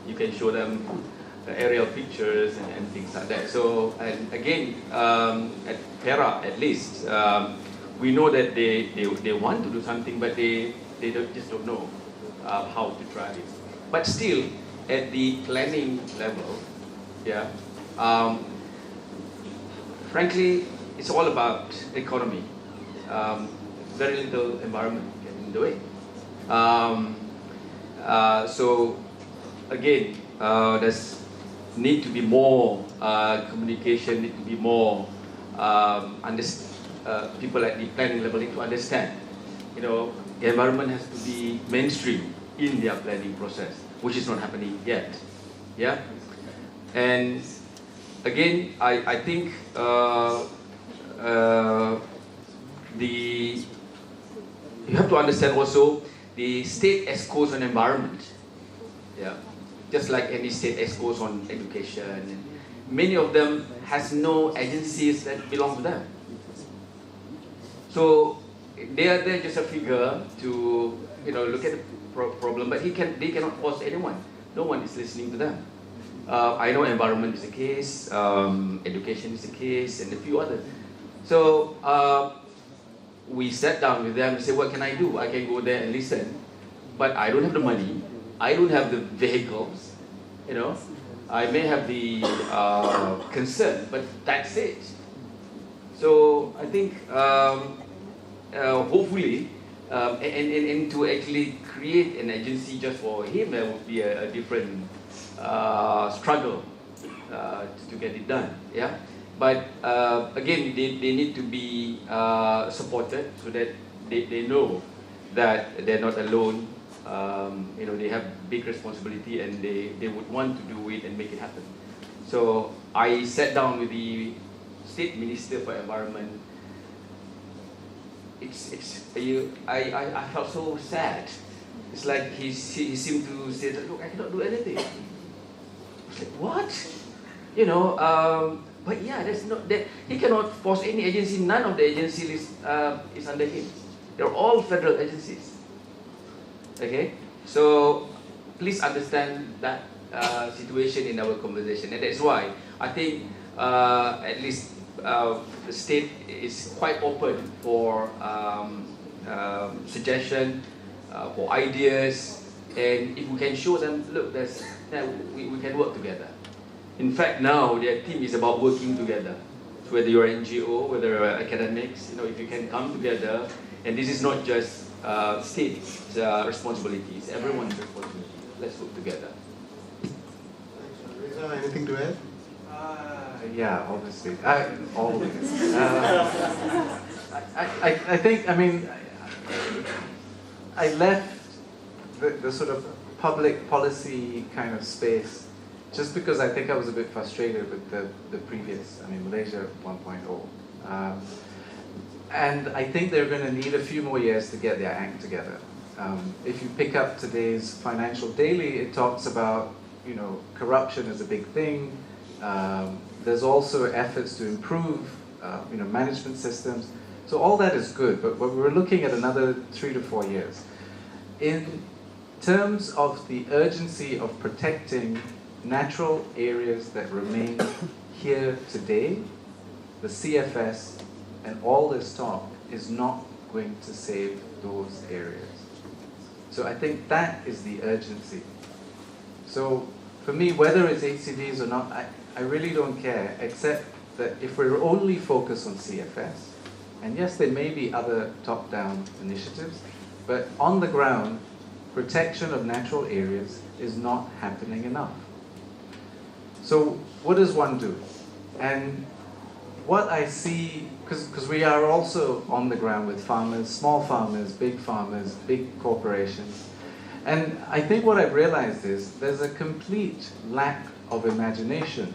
You can show them aerial pictures and things like that. So, and again, at Perak at least, we know that they want to do something, but they just don't know how to drive it. But still, at the planning level, yeah, frankly, it's all about economy. Very little environment gets in the way. So, again, there's need to be more communication, need to be more people at the planning level need to understand. The environment has to be mainstream in their planning process, which is not happening yet. Yeah, and again, I think you have to understand also the state EXCOs on environment. Yeah. Just like any state EXCOs on education, many of them has no agencies that belong to them. So they are there just a figure to look at the problem, but they cannot force anyone. No one is listening to them. I know environment is the case, education is the case, and a few others. So we sat down with them and said, what can I do? I can go there and listen, but I don't have the money. I don't have the vehicles, you know. I may have the concern, but that's it. So I think hopefully, and to actually create an agency just for him, there would be a different struggle to get it done. Yeah, but again, they need to be supported so that they know that they're not alone. You know, they have big responsibility and they would want to do it and make it happen. So I sat down with the State Minister for Environment. I felt so sad. It's like he seemed to say that, look, I cannot do anything. I was like, what? You know, but yeah, that's not that he cannot force any agency. None of the agencies is under him. They're all federal agencies. Okay, so please understand that situation in our conversation, and that's why I think at least the state is quite open for suggestion, for ideas, and if we can show them, look, we can work together. In fact, now their team is about working together. So whether you're an NGO, whether you're academics, you know, if you can come together, and this is not just state responsibilities, everyone's responsibility. Let's work together. Reza, anything to add? Yeah, obviously. Always. I think, I mean, I left the sort of public policy kind of space just because I think I was a bit frustrated with the previous, I mean, Malaysia 1.0. And I think they're going to need a few more years to get their act together. If you pick up today's Financial Daily, it talks about, you know, corruption is a big thing. There's also efforts to improve, you know, management systems. So all that is good, but we're looking at another 3 to 4 years. In terms of the urgency of protecting natural areas that remain here today, the CFS and all this talk is not going to save those areas. So I think that is the urgency. So for me, whether it's HCVs or not, I really don't care, except that if we're only focused on CFS, and yes, there may be other top-down initiatives, but on the ground, protection of natural areas is not happening enough. So what does one do? And what I see, because we are also on the ground with farmers, small farmers, big corporations, and I think what I've realized is there's a complete lack of imagination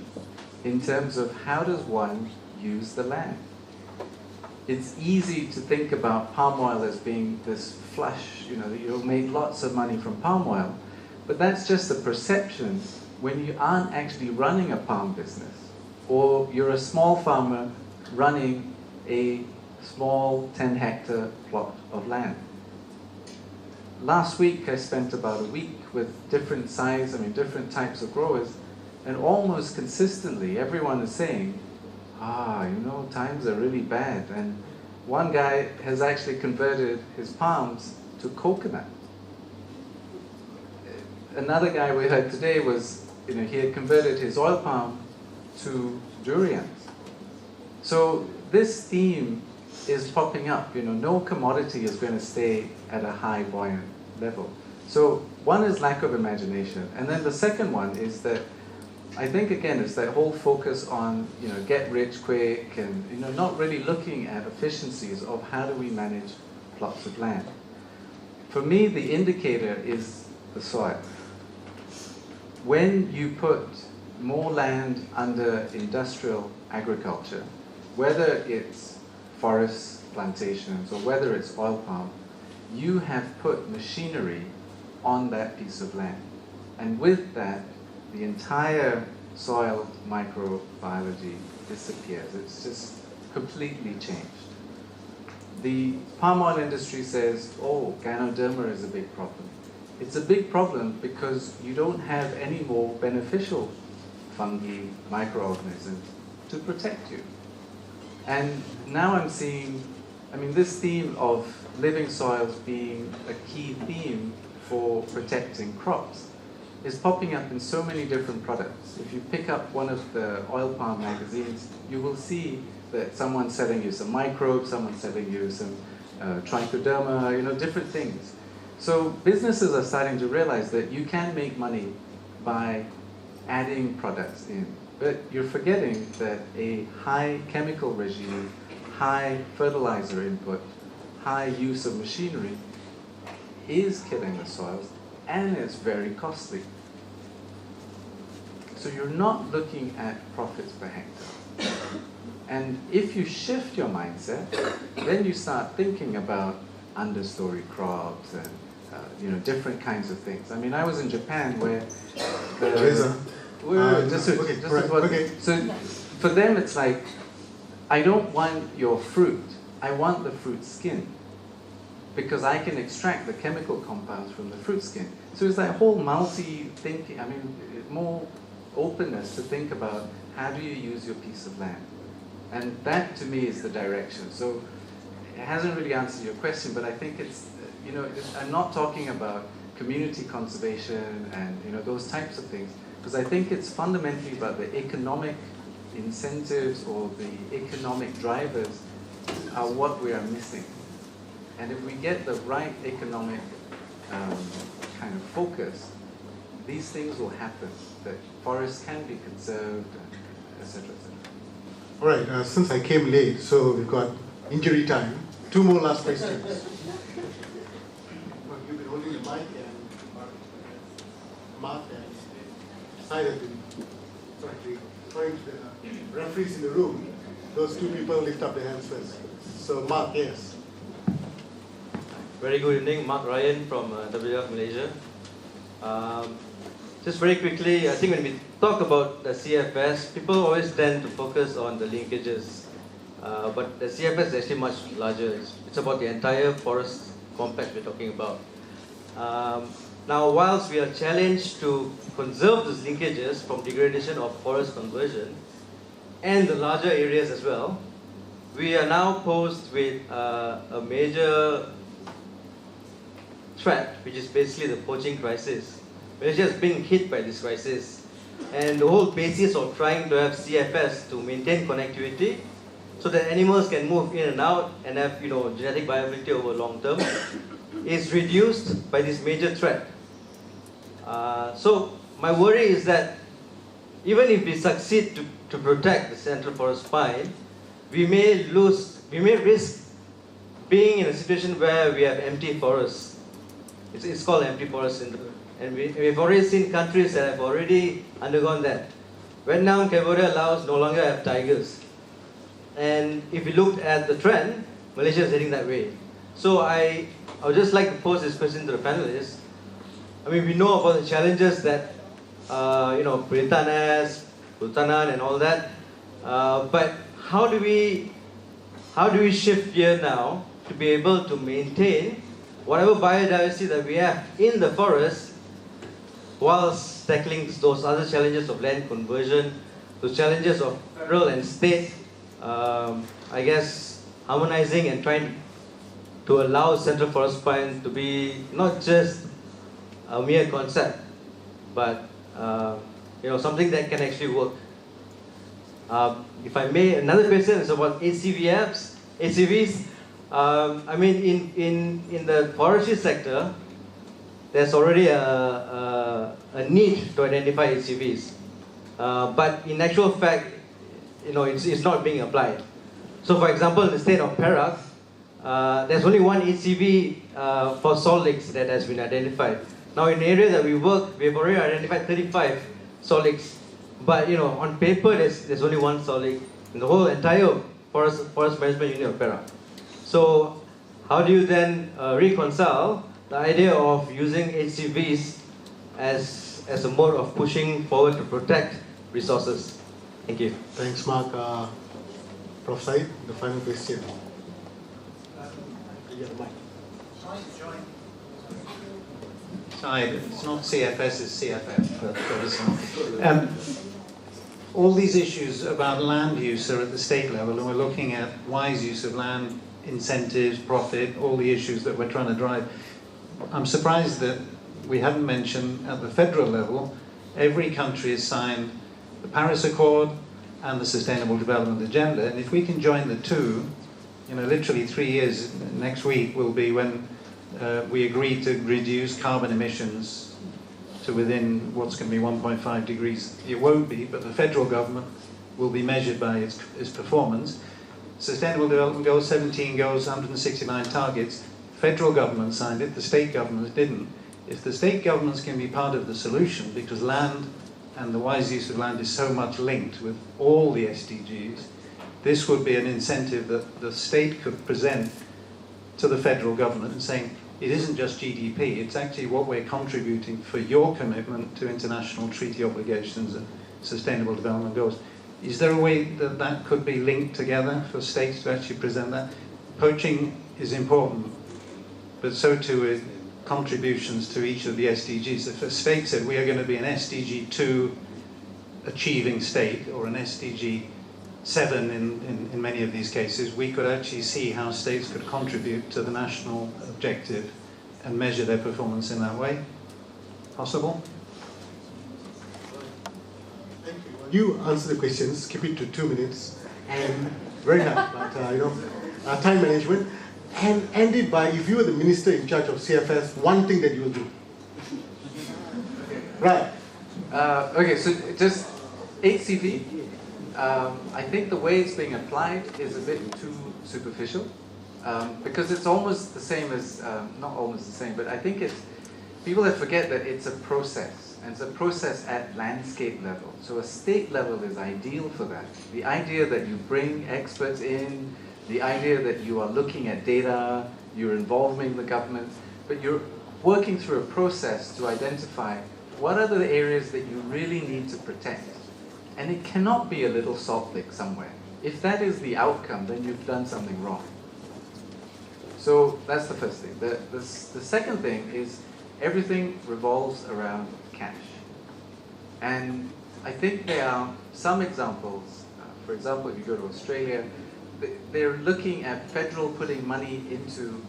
in terms of how does one use the land. It's easy to think about palm oil as being this flush, you know, you'll make lots of money from palm oil, but that's just a perception when you aren't actually running a palm business, or you're a small farmer running a small 10-hectare plot of land. Last week I spent about a week with different different types of growers, and almost consistently everyone is saying, you know, times are really bad. And one guy has actually converted his palms to coconut. Another guy we heard today was, you know, he had converted his oil palm to durians. So this theme is popping up, you know, no commodity is going to stay at a high buoyant level. So one is lack of imagination. And then the second one is that I think, again, it's that whole focus on, you know, get rich quick and, you know, not really looking at efficiencies of how do we manage plots of land. For me, the indicator is the soil. When you put more land under industrial agriculture, whether it's forests, plantations, or whether it's oil palm, you have put machinery on that piece of land. And with that, the entire soil microbiology disappears. It's just completely changed. The palm oil industry says, oh, Ganoderma is a big problem. It's a big problem because you don't have any more beneficial fungi, microorganisms to protect you. And now I'm seeing, I mean, this theme of living soils being a key theme for protecting crops is popping up in so many different products. If you pick up one of the oil palm magazines, you will see that someone's selling you some microbes, someone's selling you some trichoderma, different things. So businesses are starting to realize that you can make money by adding products in. But you're forgetting that a high chemical regime, high fertilizer input, high use of machinery is killing the soil, and it's very costly. So you're not looking at profits per hectare. And if you shift your mindset, then you start thinking about understory crops and different kinds of things. I mean, I was in Japan where so for them it's like, I don't want your fruit, I want the fruit skin, because I can extract the chemical compounds from the fruit skin. So it's that whole multi-thinking, more openness to think about how do you use your piece of land. And that to me is the direction. So it hasn't really answered your question, but I think it's, I'm not talking about community conservation and those types of things, because I think it's fundamentally about the economic incentives or the economic drivers are what we are missing. And if we get the right economic kind of focus, these things will happen, that forests can be conserved, etc., etc. All right, since I came late, so we've got injury time. 2 more last questions. You've been holding the mic and Mark and Syed have been trying to the referees in the room. Those 2 people lift up their hands first. So Mark, yes. Very good evening, Mark Ryan from WWF Malaysia. Just very quickly, I think when we talk about the CFS, people always tend to focus on the linkages. But the CFS is actually much larger. It's about the entire forest complex we're talking about. Now, whilst we are challenged to conserve these linkages from degradation of forest conversion and the larger areas as well, we are now posed with a major threat, which is basically the poaching crisis. Malaysia is being hit by this crisis, and the whole basis of trying to have CFS to maintain connectivity so that animals can move in and out and have genetic viability over long term is reduced by this major threat. So my worry is that even if we succeed to protect the central forest pine, we may risk being in a situation where we have empty forests. It's called empty forests, and we've already seen countries that have already undergone that. Vietnam, Cambodia, Laos no longer have tigers. And if we look at the trend, Malaysia is heading that way. So I would just like to pose this question to the panelists. We know about the challenges that, Perhutanan, Hutanan and all that. But how do we shift gear now to be able to maintain whatever biodiversity that we have in the forest whilst tackling those other challenges of land conversion, those challenges of federal and state, harmonizing and trying to allow central forest pine to be not just a mere concept, but something that can actually work. If I may, another question is about ACVs. In the forestry sector, there's already a need to identify HCVs. But in actual fact, it's not being applied. So for example, in the state of Perak, there's only one HCV for salt licks that has been identified. Now in the area that we work, we've already identified 35 salt licks. But on paper, there's only one salt lick in the whole entire forest management unit of Perak. So how do you then reconcile the idea of using HCVs as a mode of pushing forward to protect resources? Thank you. Thanks, Mark. Prof. Syed, the final question. Syed, it's not CFS, it's CFF. But all these issues about land use are at the state level, and we're looking at wise use of land, incentives, profit, all the issues that we're trying to drive. I'm surprised that we haven't mentioned at the federal level, every country has signed the Paris Accord and the Sustainable Development Agenda, and if we can join the two, literally 3 years next week will be when we agree to reduce carbon emissions to within what's going to be 1.5 degrees. It won't be, but the federal government will be measured by its performance. Sustainable Development Goals, 17 goals, 169 targets. Federal government signed it, the state governments didn't. If the state governments can be part of the solution, because land and the wise use of land is so much linked with all the SDGs, this would be an incentive that the state could present to the federal government and saying, it isn't just GDP, it's actually what we're contributing for your commitment to international treaty obligations and sustainable development goals. Is there a way that that could be linked together for states to actually present that? Poaching is important, but so too is contributions to each of the SDGs. If a state said we are going to be an SDG 2 achieving state, or an SDG 7 in many of these cases, we could actually see how states could contribute to the national objective and measure their performance in that way. Possible? Thank you. You answer the questions, keep it to 2 minutes, and very hard, but time management, and end it by, if you were the minister in charge of CFS, one thing that you will do. Right. Okay, so just 8CV. I think the way it's being applied is a bit too superficial, because it's almost the same as, not almost the same, but I think people forget that it's a process, and it's a process at landscape level. So a state level is ideal for that. The idea that you bring experts in, the idea that you are looking at data, you're involving the government, but you're working through a process to identify what are the areas that you really need to protect. And it cannot be a little salt lick somewhere. If that is the outcome, then you've done something wrong. So that's the first thing. The second thing is everything revolves around cash. And I think there are some examples. For example, if you go to Australia, they're looking at federal putting money into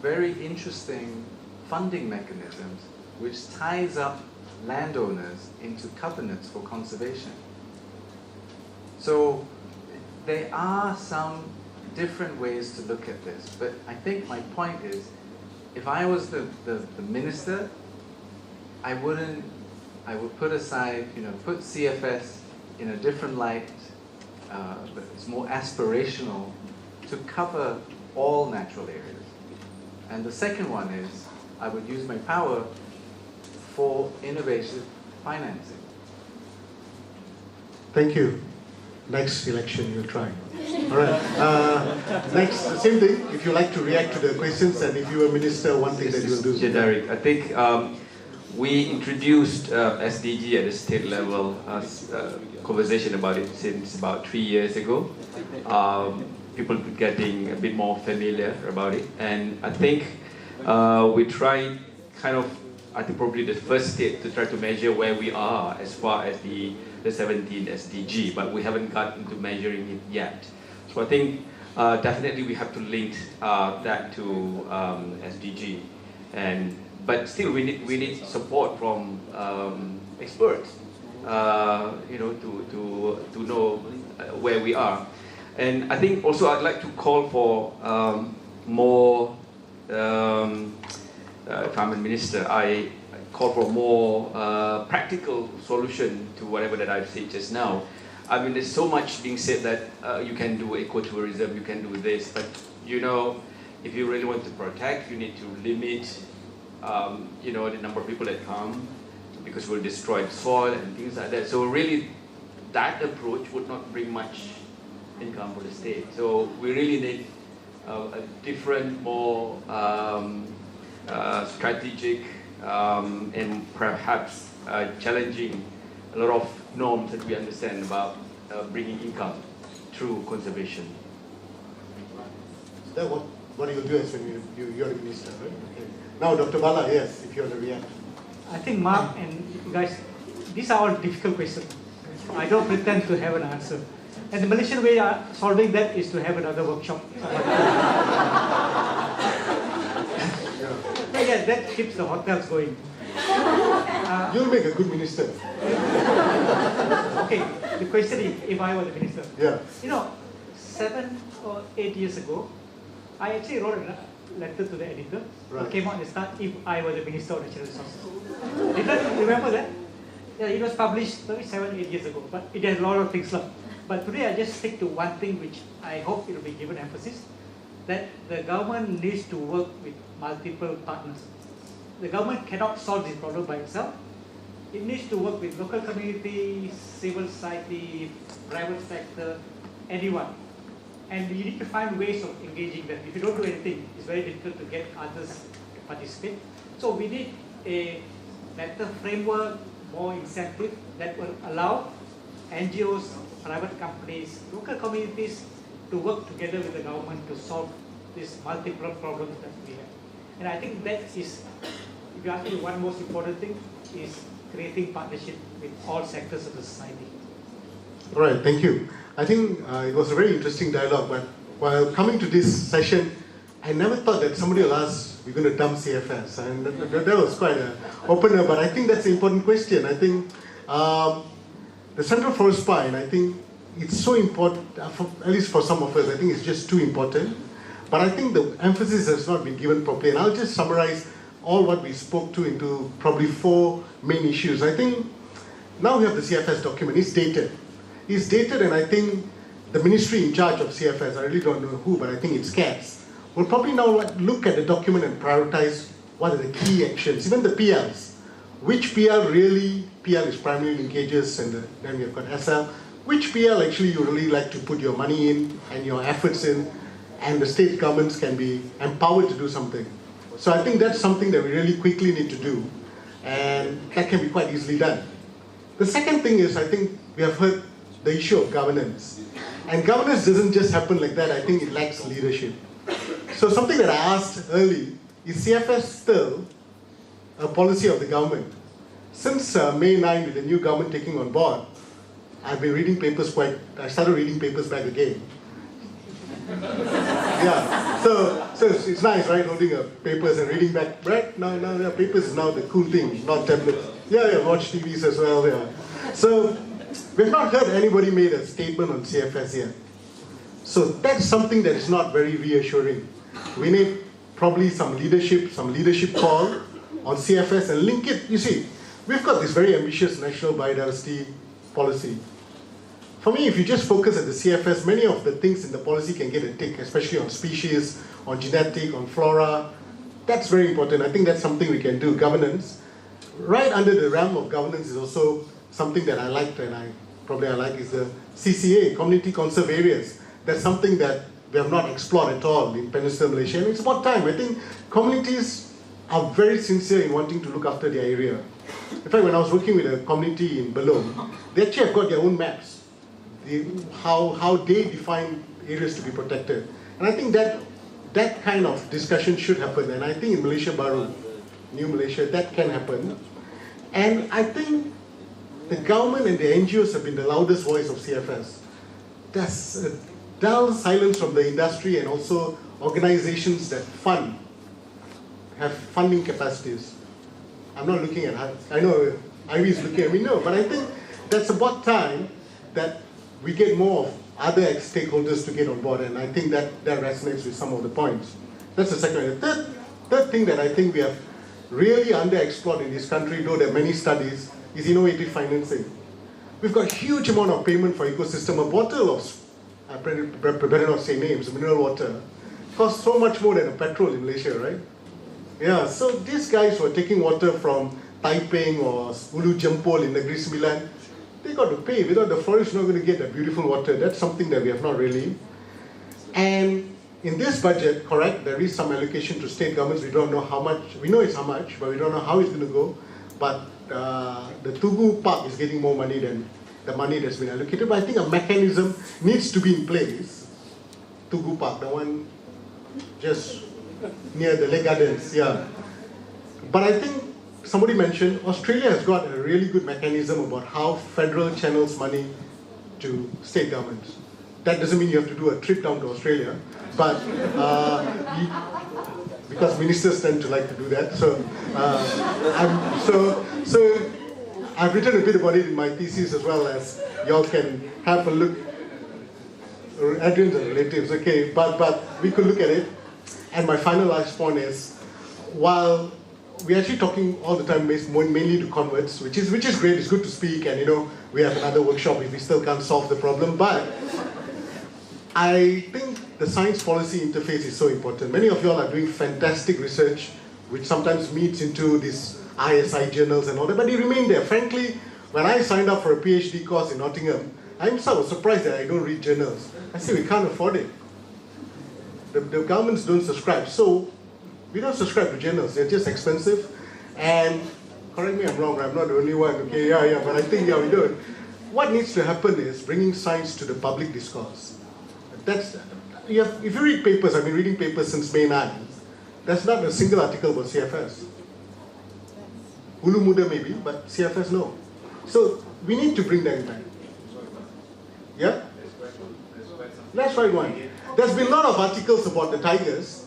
very interesting funding mechanisms which ties up landowners into covenants for conservation. So there are some different ways to look at this, but I think my point is, if I was the minister, I would put aside, put CFS in a different light, but it's more aspirational to cover all natural areas. And the second one is, I would use my power for innovative financing. Thank you. Next election you'll try. All right. Next, same thing. If you like to react to the questions, and if you were minister, one thing that you'll do. Derek, I think we introduced SDG at the state level, conversation about it since about 3 years ago. People getting a bit more familiar about it, and I think we tried I think probably the first state to try to measure where we are as far as the 17 SDG, but we haven't gotten to measuring it yet. So I think definitely we have to link that to SDG, but still we need support from experts, to know where we are. And I think also I'd like to call for more. If I'm a minister, I call for more practical solution to whatever that I've said just now. I mean, there's so much being said that you can do ecotourism, you can do this, but if you really want to protect, you need to limit, the number of people that come, because we'll destroy the soil and things like that. So really, that approach would not bring much income for the state. So we really need a different, more strategic and perhaps challenging a lot of norms that we understand about bringing income through conservation. That what you'll do as when you're the minister, right? Okay. Now, Dr. Bala, yes, if you want to react. I think Mark and you guys, these are all difficult questions. I don't pretend to have an answer. And the Malaysian way of solving that is to have another workshop. But yeah, that keeps the hotels going. You'll make a good minister. Okay, the question is, if I was a minister. Yeah. 7 or 8 years ago, I actually wrote a letter to the editor. Right. It came out in the start, if I was the Minister of Natural Resources. Did you remember that? Yeah, it was published maybe 7 or 8 years ago, but it has a lot of things left. But today I just stick to one thing which I hope it will be given emphasis, that the government needs to work with multiple partners. The government cannot solve this problem by itself. It needs to work with local communities, civil society, private sector, anyone. And you need to find ways of engaging them. If you don't do anything, it's very difficult to get others to participate. So we need a better framework, more incentive that will allow NGOs, private companies, local communities to work together with the government to solve these multiple problems that we have. And I think that is, if you ask me, one most important thing is creating partnership with all sectors of the society. All right, thank you. I think it was a very interesting dialogue, but while coming to this session, I never thought that somebody will ask, we're going to dump CFS. And that was quite an opener, but I think that's an important question. I think the Central Forest Pine, I think it's so important, at least for some of us, I think it's just too important. But I think the emphasis has not been given properly. And I'll just summarize all what we spoke to into probably 4 main issues. I think now we have the CFS document, it's dated. It's dated, and I think the ministry in charge of CFS, I really don't know who, but I think it's CATS, will probably now look at the document and prioritize what are the key actions, even the PLs. Which PL really, PL is primary linkages, and then we've got SL. Which PL actually you really like to put your money in and your efforts in, and the state governments can be empowered to do something. So I think that's something that we really quickly need to do, and that can be quite easily done. The second thing is, I think we have heard the issue of governance. And governance doesn't just happen like that, I think it lacks leadership. So something that I asked early, is CFS still a policy of the government? Since May 9, with the new government taking on board, I've been reading papers I started reading papers back again. Yeah, so it's nice, right, holding papers and reading back, right? Now papers is now the cool thing, not tablets. Yeah, watch TVs as well, yeah. So, we've not heard anybody made a statement on CFS yet. So that's something that is not very reassuring. We need probably some leadership call on CFS and link it. You see, we've got this very ambitious national biodiversity policy. For me, if you just focus at the CFS, many of the things in the policy can get a tick, especially on species, on genetic, on flora. That's very important. I think that's something we can do. Governance. Right under the realm of governance is also something that I liked, and I like, is the CCA, Community Conserve Areas. That's something that we have not explored at all in Peninsular Malaysia. And it's about time. I think communities are very sincere in wanting to look after their area. In fact, when I was working with a community in Belum, they actually have got their own maps. How they define areas to be protected. And I think that kind of discussion should happen. And I think in Malaysia Baru, New Malaysia, that can happen. And I think the government and the NGOs have been the loudest voice of CFS. There's a dull silence from the industry and also organizations that have funding capacities. I'm not looking at, I know Ivy is looking at me, no, but I think that's about time that we get more of other stakeholders to get on board, and I think that resonates with some of the points. That's the second. The third thing that I think we have really underexplored in this country, though there are many studies, is innovative financing. We've got a huge amount of payment for ecosystem. A bottle of, I better not say names, mineral water, costs so much more than a petrol in Malaysia, right? Yeah, so these guys who are taking water from Taiping or Ulu Jempol in Negeri Sembilan, they got to pay. Without the forest, you're not going to get that beautiful water. That's something that we have not really. And in this budget, correct, there is some allocation to state governments. We don't know how much. We know it's how much, but we don't know how it's going to go. But the Tugu Park is getting more money than the money that's been allocated. But I think a mechanism needs to be in place. Tugu Park, the one just near the Lake Gardens, yeah. But I think somebody mentioned Australia has got a really good mechanism about how federal channels money to state governments. That doesn't mean you have to do a trip down to Australia, but because ministers tend to like to do that. So, so I've written a bit about it in my thesis as well, as y'all can have a look. Adrian's and relatives, okay, but we could look at it. And my final last point is, while we're actually talking all the time mainly to converts, which is great, it's good to speak, and we have another workshop if we still can't solve the problem, but I think the science policy interface is so important. Many of y'all are doing fantastic research, which sometimes meets into these ISI journals and all that, but they remain there. Frankly, when I signed up for a PhD course in Nottingham, I'm sort of surprised that I don't read journals. I say we can't afford it. The governments don't subscribe, so we don't subscribe to journals. They're just expensive. And correct me if I'm wrong, I'm not the only one. Okay, yeah, but I think we do it. What needs to happen is bringing science to the public discourse. If you read papers, I've been reading papers since May 9. There's not a single article about CFS. Hulu Muda maybe, but CFS no. So we need to bring that back. Yeah? Let's write one. There's been a lot of articles about the tigers,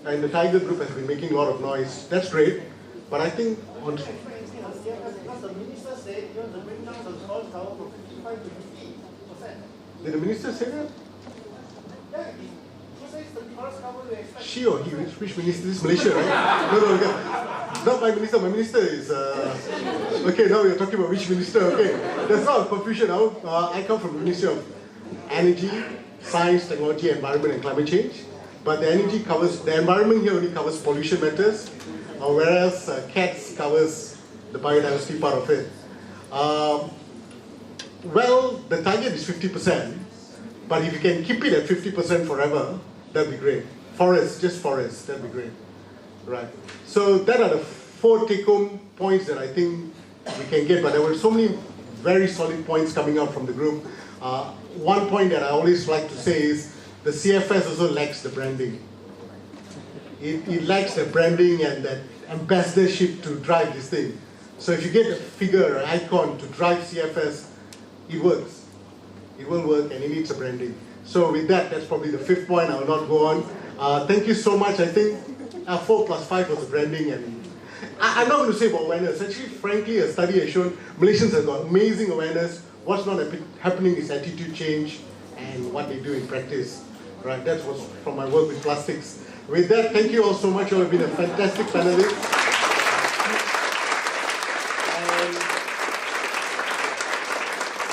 and the tiger group has been making a lot of noise. That's great, but I think on... Did the minister say that? She or he? Which minister? This is Malaysia, right? No, okay. Not my minister. My minister is... Okay, now we're talking about which minister. Okay, there's not a confusion. I come from the Ministry of Energy, Science, Technology, Environment and Climate Change. But the energy covers... The environment here only covers pollution matters, whereas CATS covers the biodiversity part of it. Well, the target is 50%, but if you can keep it at 50% forever, that'd be great. Forests, just forests, that'd be great. Right. So that are the 4 take-home points that I think we can get, but there were so many very solid points coming out from the group. One point that I always like to say is the CFS also lacks the branding. It lacks the branding and that ambassadorship to drive this thing. So if you get a figure, an icon to drive CFS, it works. It will work and it needs a branding. So with that, that's probably the 5th point. I will not go on. Thank you so much. I think 4 plus 5 was the branding, and I'm not going to say about awareness. Actually, frankly, a study has shown Malaysians have got amazing awareness. What's not happening is attitude change and what they do in practice. Right, that was from my work with plastics. With that, thank you all so much. You all have been a fantastic panelist.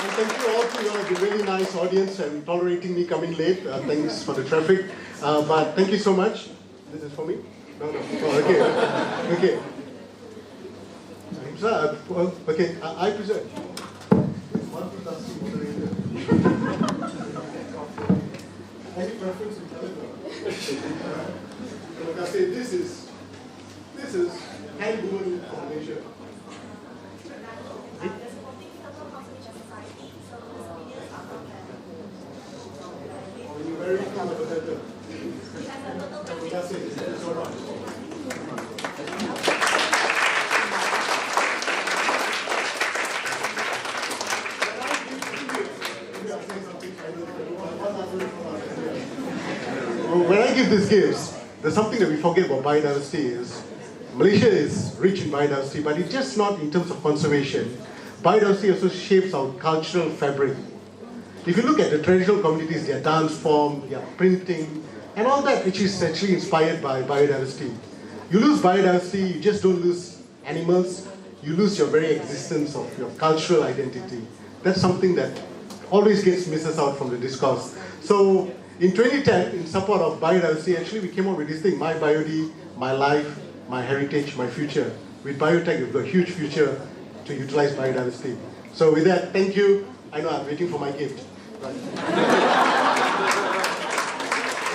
And thank you all to you all have been a really nice audience and tolerating me coming late. Thanks for the traffic. But thank you so much. This is for me? No. Oh, okay. Okay. Okay, I present. Any preference in Telegram? Like I say, this is hand-woven from Malaysia. When you wear it, you have a better. That's it. It's all right. When I give these gifts, there's something that we forget about biodiversity is Malaysia is rich in biodiversity, but it's just not in terms of conservation. Biodiversity also shapes our cultural fabric. If you look at the traditional communities, their dance form, their printing, and all that, which is actually inspired by biodiversity. You lose biodiversity, you just don't lose animals, you lose your very existence of your cultural identity. That's something that always gets misses out from the discourse. So in 2010, in support of biodiversity, actually we came up with this thing, My Biodi, My Life, My Heritage, My Future. With biotech, we've got a huge future to utilize biodiversity. So with that, thank you. I know I'm waiting for my gift. Right.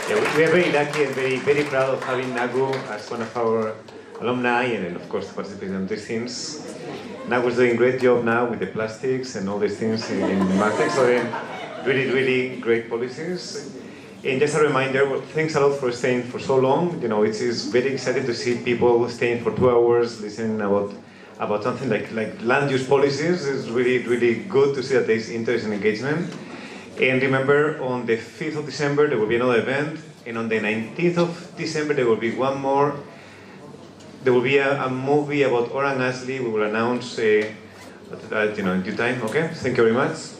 Yeah, we are very lucky and very proud of having Nagu as one of our alumni and of course participating in these things. Nagu is doing a great job now with the plastics and all these things in Martech. So really great policies. And just a reminder, well, thanks a lot for staying for so long. You know, it's very exciting to see people staying for 2 hours listening about something like land use policies. It's really good to see that there is interest and engagement. And remember, on the 5th of December, there will be another event, and on the 19th of December there will be one more. There will be a movie about Orang Asli. We will announce in due time. Okay, thank you very much.